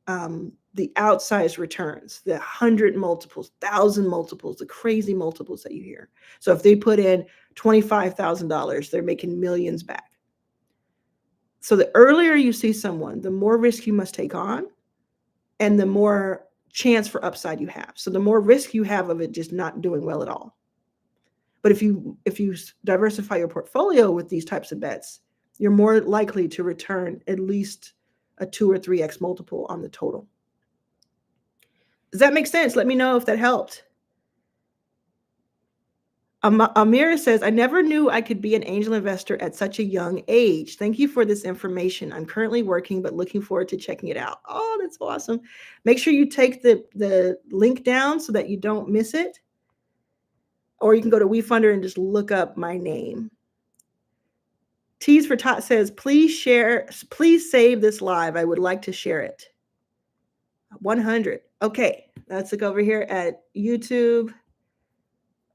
the outsized returns, the 100 multiples, 1,000 multiples, the crazy multiples that you hear. So if they put in $25,000, they're making millions back. So the earlier you see someone, the more risk you must take on and the more chance for upside you have. So the more risk you have of it just not doing well at all. But if you diversify your portfolio with these types of bets, you're more likely to return at least a 2 or 3x multiple on the total. Does that make sense? Let me know if that helped. Amira says, I never knew I could be an angel investor at such a young age. Thank you for this information. I'm currently working, but looking forward to checking it out. Oh, that's awesome. Make sure you take the link down so that you don't miss it. Or you can go to WeFunder and just look up my name. Tease for Tot says, please save this live. I would like to share it. 100. Okay, let's look over here at YouTube.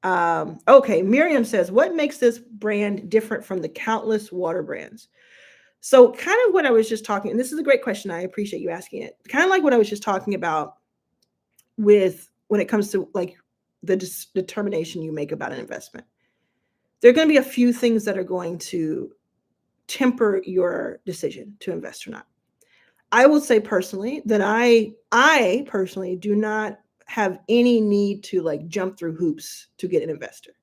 Okay, Miriam says, what makes this brand different from the countless water brands? So kind of what I was just talking, and this is a great question. I appreciate you asking it. Kind of like what I was just talking about with when it comes to like the determination you make about an investment. There are going to be a few things that are going to temper your decision to invest or not. I will say personally that I personally do not have any need to like jump through hoops to get an investor.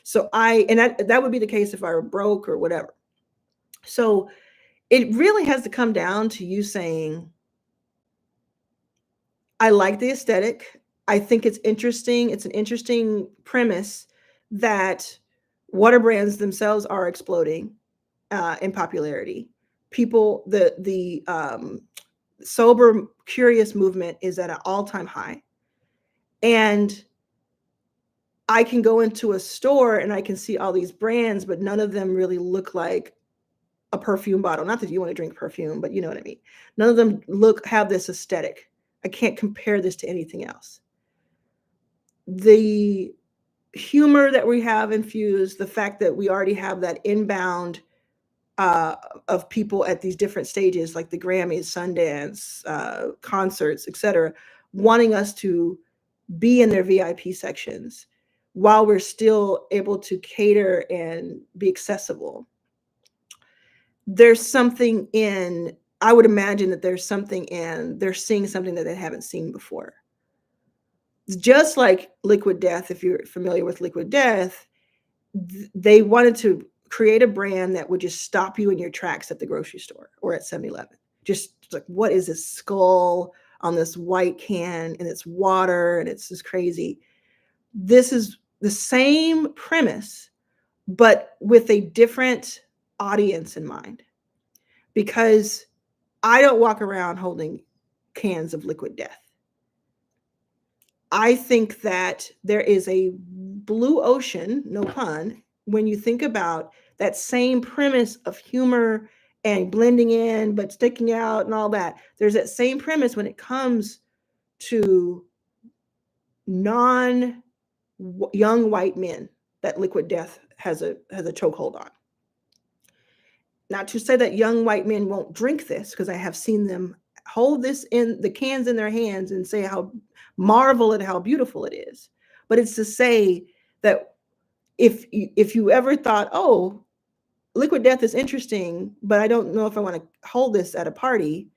So that would be the case if I were broke or whatever. So it really has to come down to you saying, I like the aesthetic. I think it's interesting. It's an interesting premise that water brands themselves are exploding in popularity. People, the sober curious movement is at an all-time high. And I can go into a store and I can see all these brands, but none of them really look like a perfume bottle. Not that you want to drink perfume, but you know what I mean. None of them have this aesthetic. I can't compare this to anything else. The humor that we have infused, the fact that we already have that inbound of people at these different stages, like the Grammys, Sundance, concerts, etc., wanting us to be in their VIP sections while we're still able to cater and be accessible. There's something in, I would imagine that there's something in, they're seeing something that they haven't seen before. Just like Liquid Death, if you're familiar with Liquid Death, they wanted to create a brand that would just stop you in your tracks at the grocery store or at 7-Eleven. Just like, what is this skull on this white can and it's water and it's just crazy. This is the same premise, but with a different audience in mind. Because I don't walk around holding cans of Liquid Death. I think that there is a blue ocean, no pun, when you think about that same premise of humor and blending in, but sticking out and all that. There's that same premise when it comes to young white men that Liquid Death has a chokehold on. Not to say that young white men won't drink this, because I have seen them hold this in the cans in their hands and say how marvel and how beautiful it is. But it's to say that if you ever thought, oh, Liquid Death is interesting, but I don't know if I want to hold this at a party,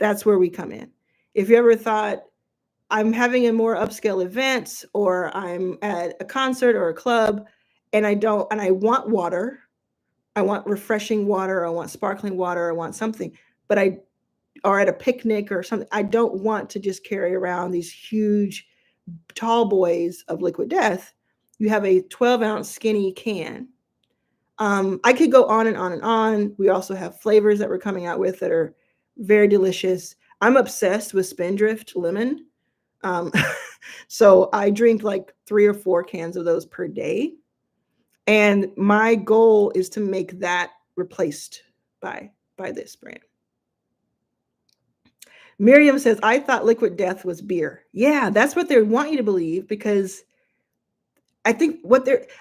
That's where we come in. If you ever thought, I'm having a more upscale event, or I'm at a concert or a club, and I want water, I want refreshing water, I want sparkling water, I want something, but I or at a picnic or something, I don't want to just carry around these huge tall boys of liquid death. You have a 12-ounce skinny can. I could go on and on and on. We also have flavors that we're coming out with that are very delicious. I'm obsessed with Spindrift lemon. Um, so I drink like 3 or 4 cans of those per day. And my goal is to make that replaced by this brand. Miriam says, I thought liquid death was beer. Yeah, that's what they want you to believe, because I think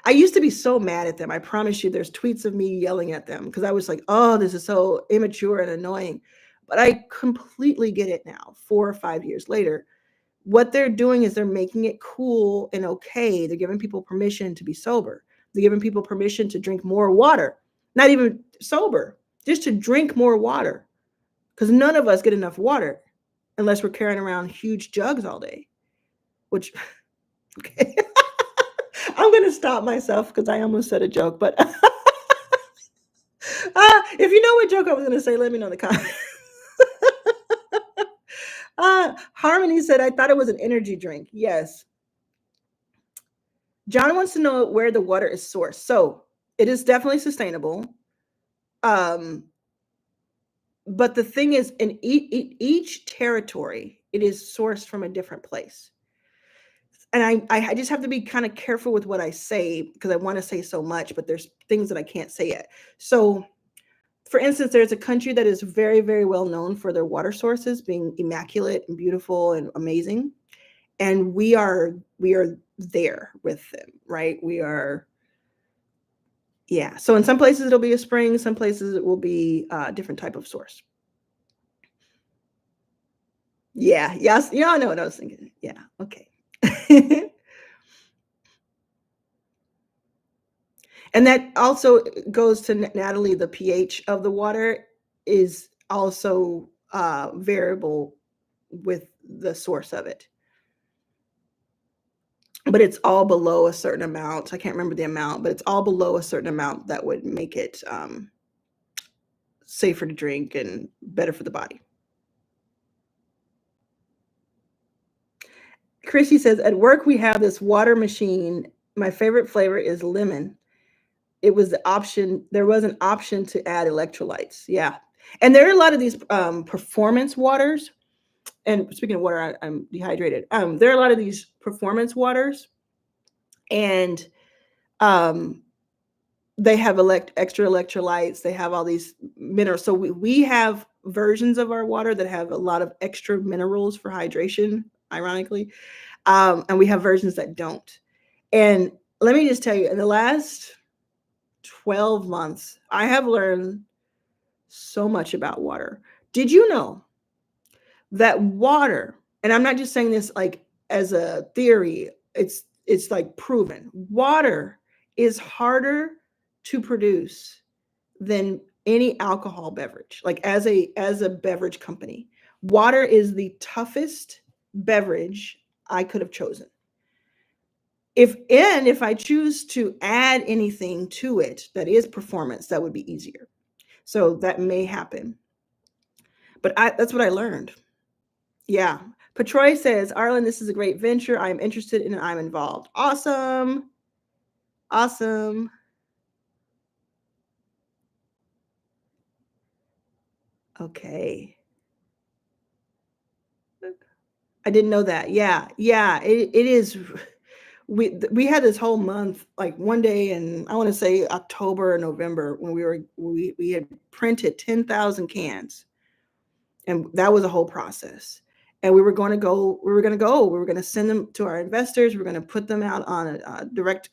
I used to be so mad at them. I promise you, there's tweets of me yelling at them because I was like, oh, this is so immature and annoying. But I completely get it now, 4 or 5 years later. What they're doing is they're making it cool and okay. They're giving people permission to be sober. They're giving people permission to drink more water, not even sober, just to drink more water. Because none of us get enough water unless we're carrying around huge jugs all day, which, okay. I'm going to stop myself because I almost said a joke, but if you know what joke I was going to say, let me know in the comments. Harmony said, I thought it was an energy drink. Yes. John wants to know where the water is sourced. So it is definitely sustainable. But the thing is, in each territory, it is sourced from a different place. And I just have to be kind of careful with what I say because I want to say so much, but there's things that I can't say yet. So, for instance, there's a country that is very, very well known for their water sources being immaculate and beautiful and amazing. And we are there with them, right? We are, yeah. So in some places it'll be a spring, some places it will be a different type of source. Yeah, yes, yeah, I know what I was thinking. Yeah, okay. And that also goes to Natalie, the pH of the water is also variable with the source of it. But it's all below a certain amount. I can't remember the amount, but it's all below a certain amount that would make it safer to drink and better for the body. Chrissy says, at work we have this water machine. My favorite flavor is lemon. It was the option. There was an option to add electrolytes. Yeah. And there are a lot of these performance waters. And speaking of water, I'm dehydrated. There are a lot of these performance waters, and they have extra electrolytes. They have all these minerals. So we have versions of our water that have a lot of extra minerals for hydration, ironically. And we have versions that don't. And let me just tell you, in the last 12 months, I have learned so much about water. Did you know that water, and I'm not just saying this like as a theory, it's like proven, water is harder to produce than any alcohol beverage. Like as a beverage company, water is the toughest beverage I could have chosen. If I choose to add anything to it that is performance, that would be easier. So that may happen. But that's what I learned. Yeah. Patroy says, Arlan, this is a great venture. I'm interested and I'm involved. Awesome. Awesome. Okay. I didn't know that. Yeah. Yeah. It is. We had this whole month, like one day in, I want to say October or November, when we had printed 10,000 cans. And that was a whole process. And we were going to send them to our investors. We're going to put them out on a direct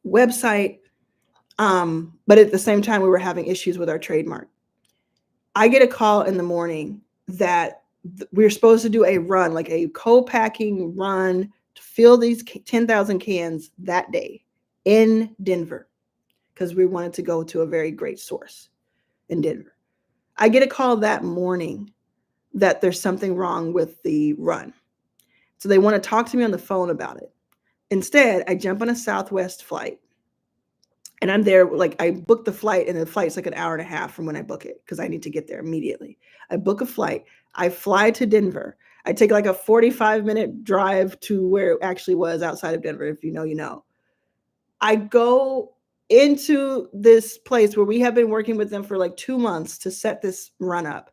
website. But at the same time, we were having issues with our trademark. I get a call in the morning that we're supposed to do a run, like a co-packing run to fill these 10,000 cans that day in Denver, because we wanted to go to a very great source in Denver. I get a call that morning that there's something wrong with the run. So they want to talk to me on the phone about it. Instead, I jump on a Southwest flight and I'm there. Like, I book the flight, and the flight's like an hour and a half from when I book it because I need to get there immediately. I book a flight. I fly to Denver. I take like a 45-minute drive to where it actually was outside of Denver. If you know, you know. I go into this place where we have been working with them for like 2 months to set this run up.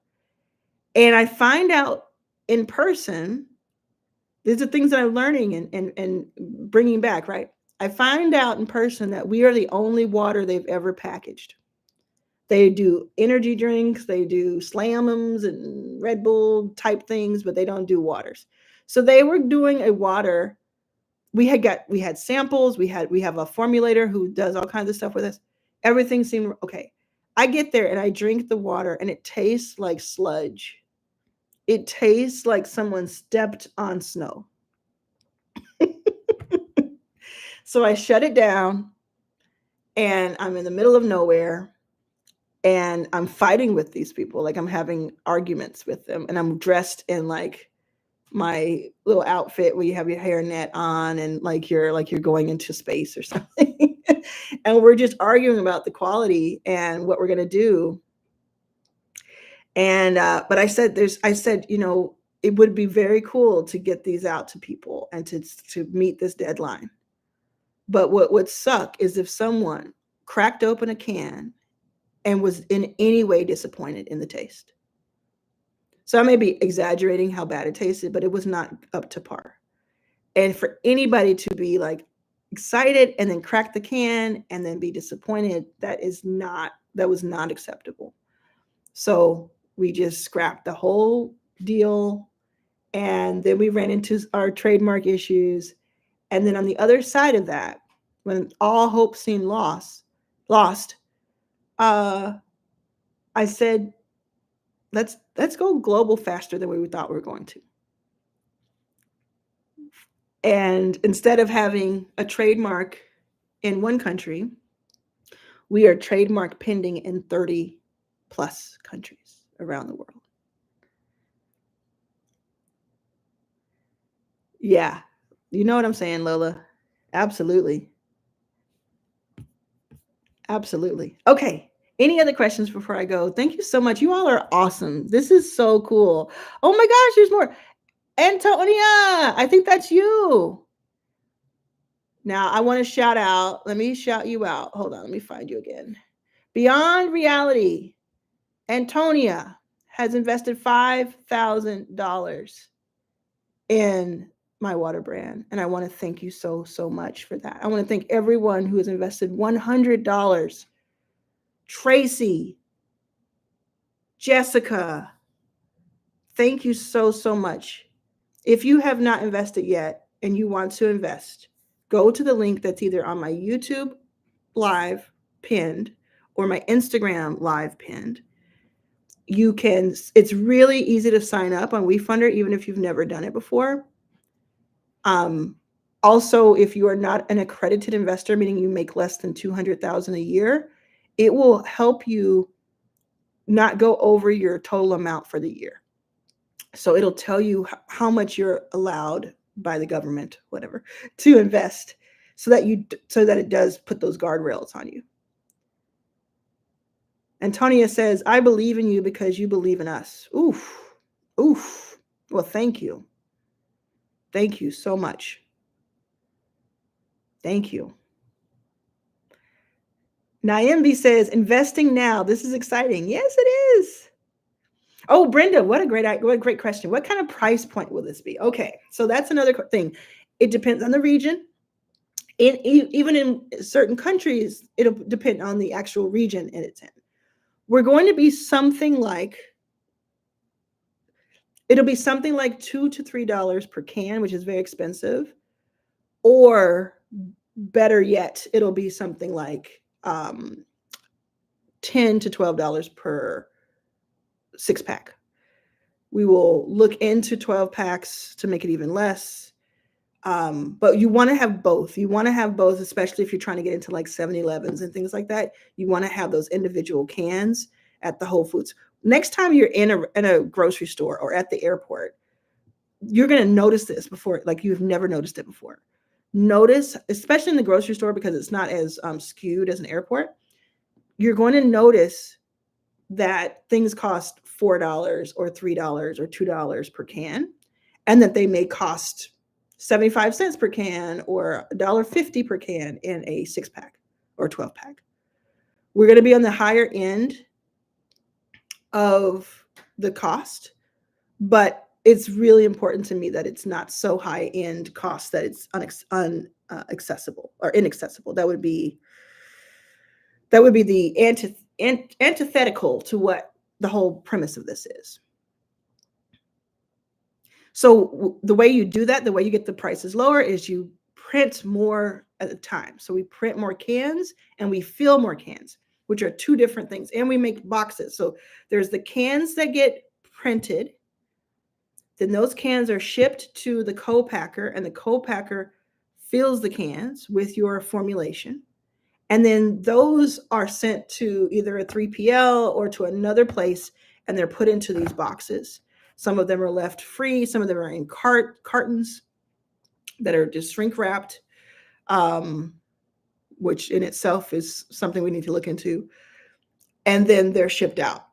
And I find out in person, these are things that I'm learning and bringing back, right? I find out in person that we are the only water they've ever packaged. They do energy drinks, they do Slamums and Red Bull type things, but they don't do waters. So they were doing a water. We had samples, we have a formulator who does all kinds of stuff with us. Everything seemed okay. I get there and I drink the water and it tastes like sludge. It tastes like someone stepped on snow. So I shut it down and I'm in the middle of nowhere and I'm fighting with these people. Like, I'm having arguments with them and I'm dressed in like my little outfit where you have your hairnet on and like you're going into space or something. And we're just arguing about the quality and what we're going to do. And but I said, it would be very cool to get these out to people and to meet this deadline. But what would suck is if someone cracked open a can and was in any way disappointed in the taste. So I may be exaggerating how bad it tasted, but it was not up to par. And for anybody to be like excited and then crack the can and then be disappointed, that was not acceptable. So we just scrapped the whole deal. And then we ran into our trademark issues. And then on the other side of that, when all hope seemed lost, I said, let's go global faster than we thought we were going to. And instead of having a trademark in one country, we are trademark pending in 30 plus countries around the world. Yeah. You know what I'm saying, Lola? Absolutely. Absolutely. Okay. Any other questions before I go? Thank you so much. You all are awesome. This is so cool. Oh my gosh, there's more. Antonia, I think that's you. Now, I want to shout out. Let me shout you out. Hold on. Let me find you again. Beyond Reality, Antonia has invested $5,000 in my water brand. And I want to thank you so, so much for that. I want to thank everyone who has invested $100. Tracy, Jessica, thank you so, so much. If you have not invested yet and you want to invest, go to the link that's either on my YouTube live pinned or my Instagram live pinned. It's really easy to sign up on WeFunder, even if you've never done it before. Also, if you are not an accredited investor, meaning you make less than $200,000 a year, it will help you not go over your total amount for the year. So it'll tell you how much you're allowed by the government, whatever, to invest so that it does put those guardrails on you. Antonia says, I believe in you because you believe in us. Oof. Well, thank you. Thank you so much. Thank you. Naimbi says, investing now. This is exciting. Yes, it is. Oh, Brenda, what a great question. What kind of price point will this be? Okay, so that's another thing. It depends on the region. Even in certain countries, it'll depend on the actual region it's in. We're going to be something like $2 to $3 per can, which is very expensive. Or better yet, it'll be something like $10 to $12 per 6-pack. We will look into 12 packs to make it even less. But you want to have both. You want to have both, especially if you're trying to get into like 7-Elevens and things like that. You want to have those individual cans at the Whole Foods. Next time you're in a grocery store or at the airport, you're going to notice this before, like you've never noticed it before. Notice, especially in the grocery store, because it's not as skewed as an airport, you're going to notice that things cost $4 or $3 or $2 per can, and that they may cost 75 cents per can or $1.50 per can in a 6-pack or 12-pack. We're going to be on the higher end of the cost, but it's really important to me that it's not so high end cost that it's accessible or inaccessible. That would be the antithetical to what the whole premise of this is. So the way you do that, the way you get the prices lower, is you print more at a time. So we print more cans and we fill more cans, which are two different things. And we make boxes. So there's the cans that get printed. Then those cans are shipped to the co-packer, and the co-packer fills the cans with your formulation. And then those are sent to either a 3PL or to another place, and they're put into these boxes. Some of them are left free. Some of them are in cartons that are just shrink wrapped, which in itself is something we need to look into. And then they're shipped out.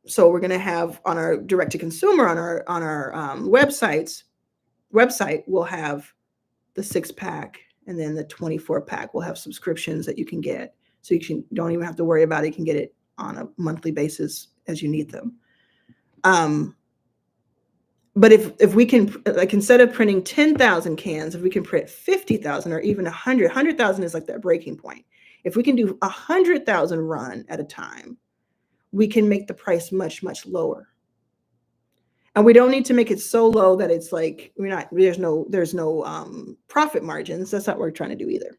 So we're going to have on our direct to consumer on our website, we'll have the 6-pack, and then the 24-pack will have subscriptions that you can get. So don't even have to worry about it. You can get it on a monthly basis as you need them. But if we can, like, instead of printing 10,000 cans, if we can print 50,000 or even 100,000 is like that breaking point. If we can do 100,000 run at a time, we can make the price much, much lower. And we don't need to make it so low that it's like there's no profit margins. That's not what we're trying to do either.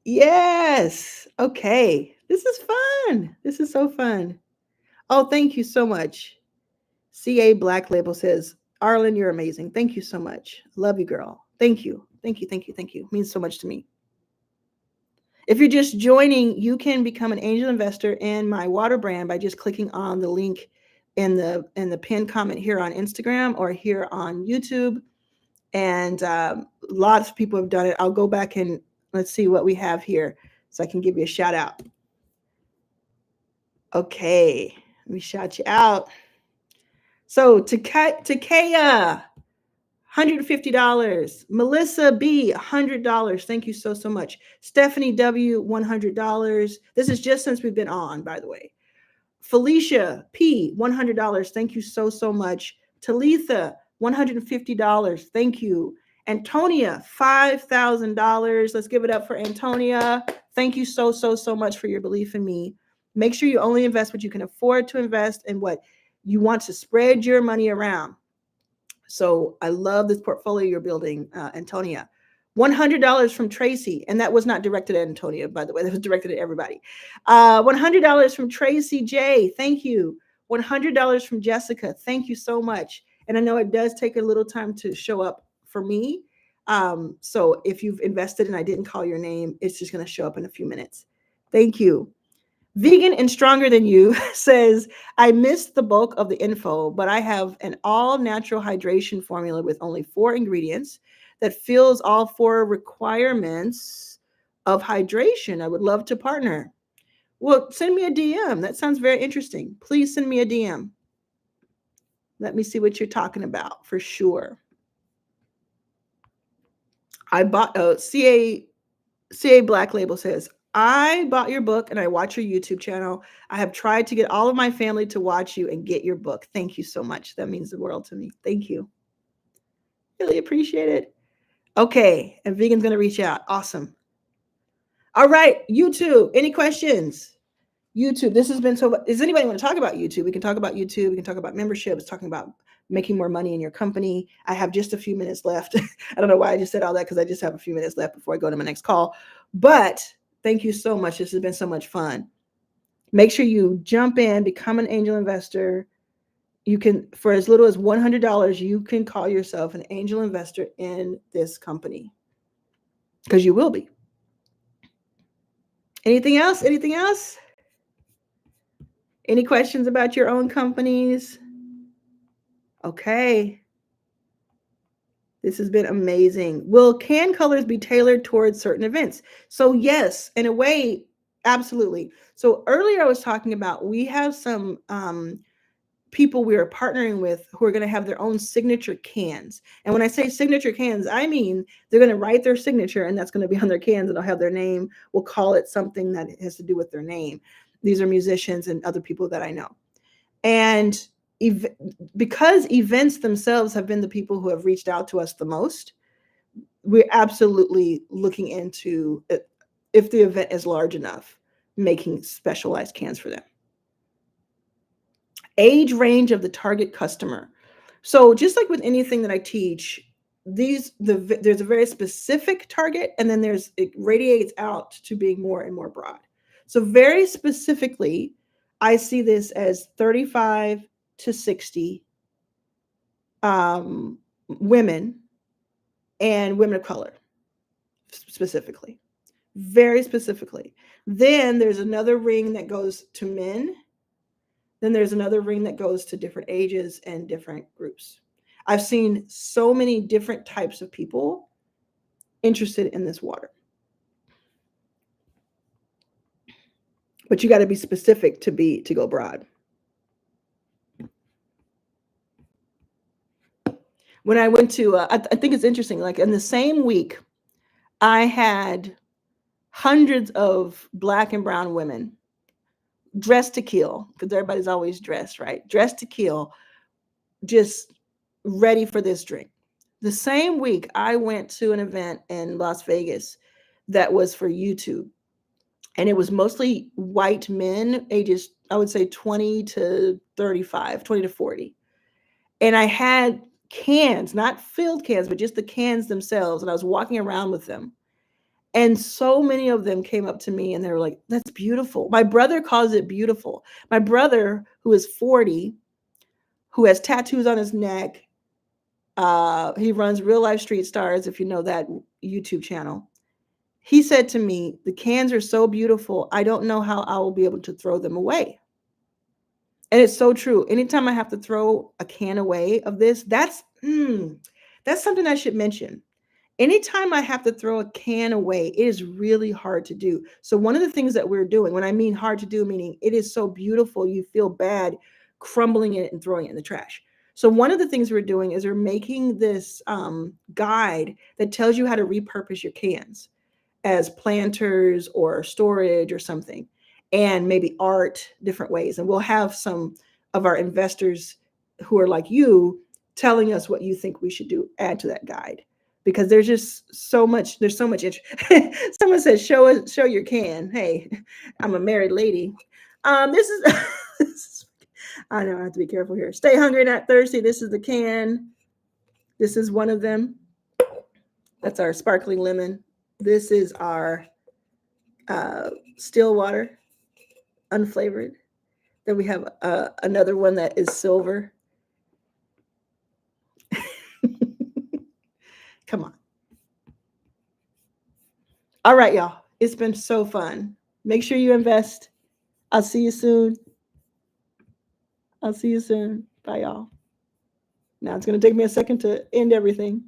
Yes. Okay. This is fun. This is so fun. Oh, thank you so much. CA Black Label says, Arlan, you're amazing. Thank you so much. Love you, girl. Thank you. Thank you. Thank you. Thank you. It means so much to me. If you're just joining, you can become an angel investor in my water brand by just clicking on the link in the pinned comment here on Instagram or here on YouTube. And lots of people have done it. I'll go back and let's see what we have here so I can give you a shout out. Okay, let me shout you out. So Takea, $150. Melissa B, $100. Thank you so much. Stephanie W, $100. This is just since we've been on, by the way. Felicia P, $100. Thank you so much. Talitha, $150. Thank you. Antonia, $5,000. Let's give it up for Antonia. Thank you so much for your belief in me. Make sure you only invest what you can afford to invest and what you want to spread your money around. So I love this portfolio you're building, Antonia. $100 from Tracy, and that was not directed at Antonia, by the way. That was directed at everybody. $100 from Tracy J. Thank you. $100 from Jessica. Thank you so much. And I know it does take a little time to show up for me. So if you've invested and I didn't call your name, it's just going to show up in a few minutes. Thank you. Vegan and Stronger Than You says, I missed the bulk of the info, but I have an all-natural hydration formula with only 4 ingredients that fills all 4 requirements of hydration. I would love to partner. Well, send me a DM. That sounds very interesting. Please send me a DM. Let me see what you're talking about for sure. I bought CA Black Label says, I bought your book and I watch your YouTube channel. I have tried to get all of my family to watch you and get your book. Thank you so much. That means the world to me. Thank you. Really appreciate it. Okay. And Vegan's going to reach out. Awesome. All right. YouTube. Any questions? YouTube. This has been so. Does anybody want to talk about YouTube? We can talk about YouTube. We can talk about memberships, talking about making more money in your company. I have just a few minutes left. I don't know why I just said all that because I just have a few minutes left before I go to my next call. But thank you so much. This has been so much fun. Make sure you jump in, become an angel investor. You can, for as little as $100, you can call yourself an angel investor in this company because you will be. Anything else? Anything else? Any questions about your own companies? Okay. This has been amazing. Will can colors be tailored towards certain events? So, yes, in a way, absolutely. So, earlier I was talking about we have some people we are partnering with who are going to have their own signature cans. And when I say signature cans, I mean they're going to write their signature and that's going to be on their cans and they'll have their name. We'll call it something that has to do with their name. These are musicians and other people that I know. And ev- because events themselves have been the people who have reached out to us the most, we're absolutely looking into it, if the event is large enough, making specialized cans for them. Age range of the target customer. So just like with anything that I teach, there's a very specific target, and then it radiates out to being more and more broad. So very specifically, I see this as 35 to 60 women and women of color specifically, very specifically. Then there's another ring that goes to men. Then there's another ring that goes to different ages and different groups. I've seen so many different types of people interested in this water. But you got to be specific to go broad. When I went to, I think it's interesting. Like in the same week, I had hundreds of Black and brown women dressed to kill, because everybody's always dressed, right? Dressed to kill, just ready for this drink. The same week, I went to an event in Las Vegas that was for YouTube. And it was mostly white men, ages, I would say 20 to 35, 20 to 40. And I had cans, not filled cans, but just the cans themselves. And I was walking around with them. And so many of them came up to me and they were like, that's beautiful. My brother calls it beautiful. My brother, who is 40, who has tattoos on his neck, he runs Real Life Street Stars, if you know that YouTube channel. He said to me, the cans are so beautiful. I don't know how I will be able to throw them away. And it's so true. Anytime I have to throw a can away of this, that's something I should mention. Anytime I have to throw a can away, it is really hard to do. So one of the things that we're doing, when I mean hard to do, meaning it is so beautiful, you feel bad crumbling it and throwing it in the trash. So one of the things we're doing is we're making this guide that tells you how to repurpose your cans as planters or storage or something, and maybe art, different ways. And we'll have some of our investors who are like you telling us what you think we should do, add to that guide, because there's just so much, there's so much interest. Someone says, show your can. Hey, I'm a married lady. This is, I know I have to be careful here. Stay hungry, not thirsty. This is the can. This is one of them. That's our sparkling lemon. This is our still water, unflavored. Then we have another one that is silver. Come on. All right, y'all. It's been so fun. Make sure you invest. I'll see you soon. I'll see you soon. Bye, y'all. Now it's going to take me a second to end everything.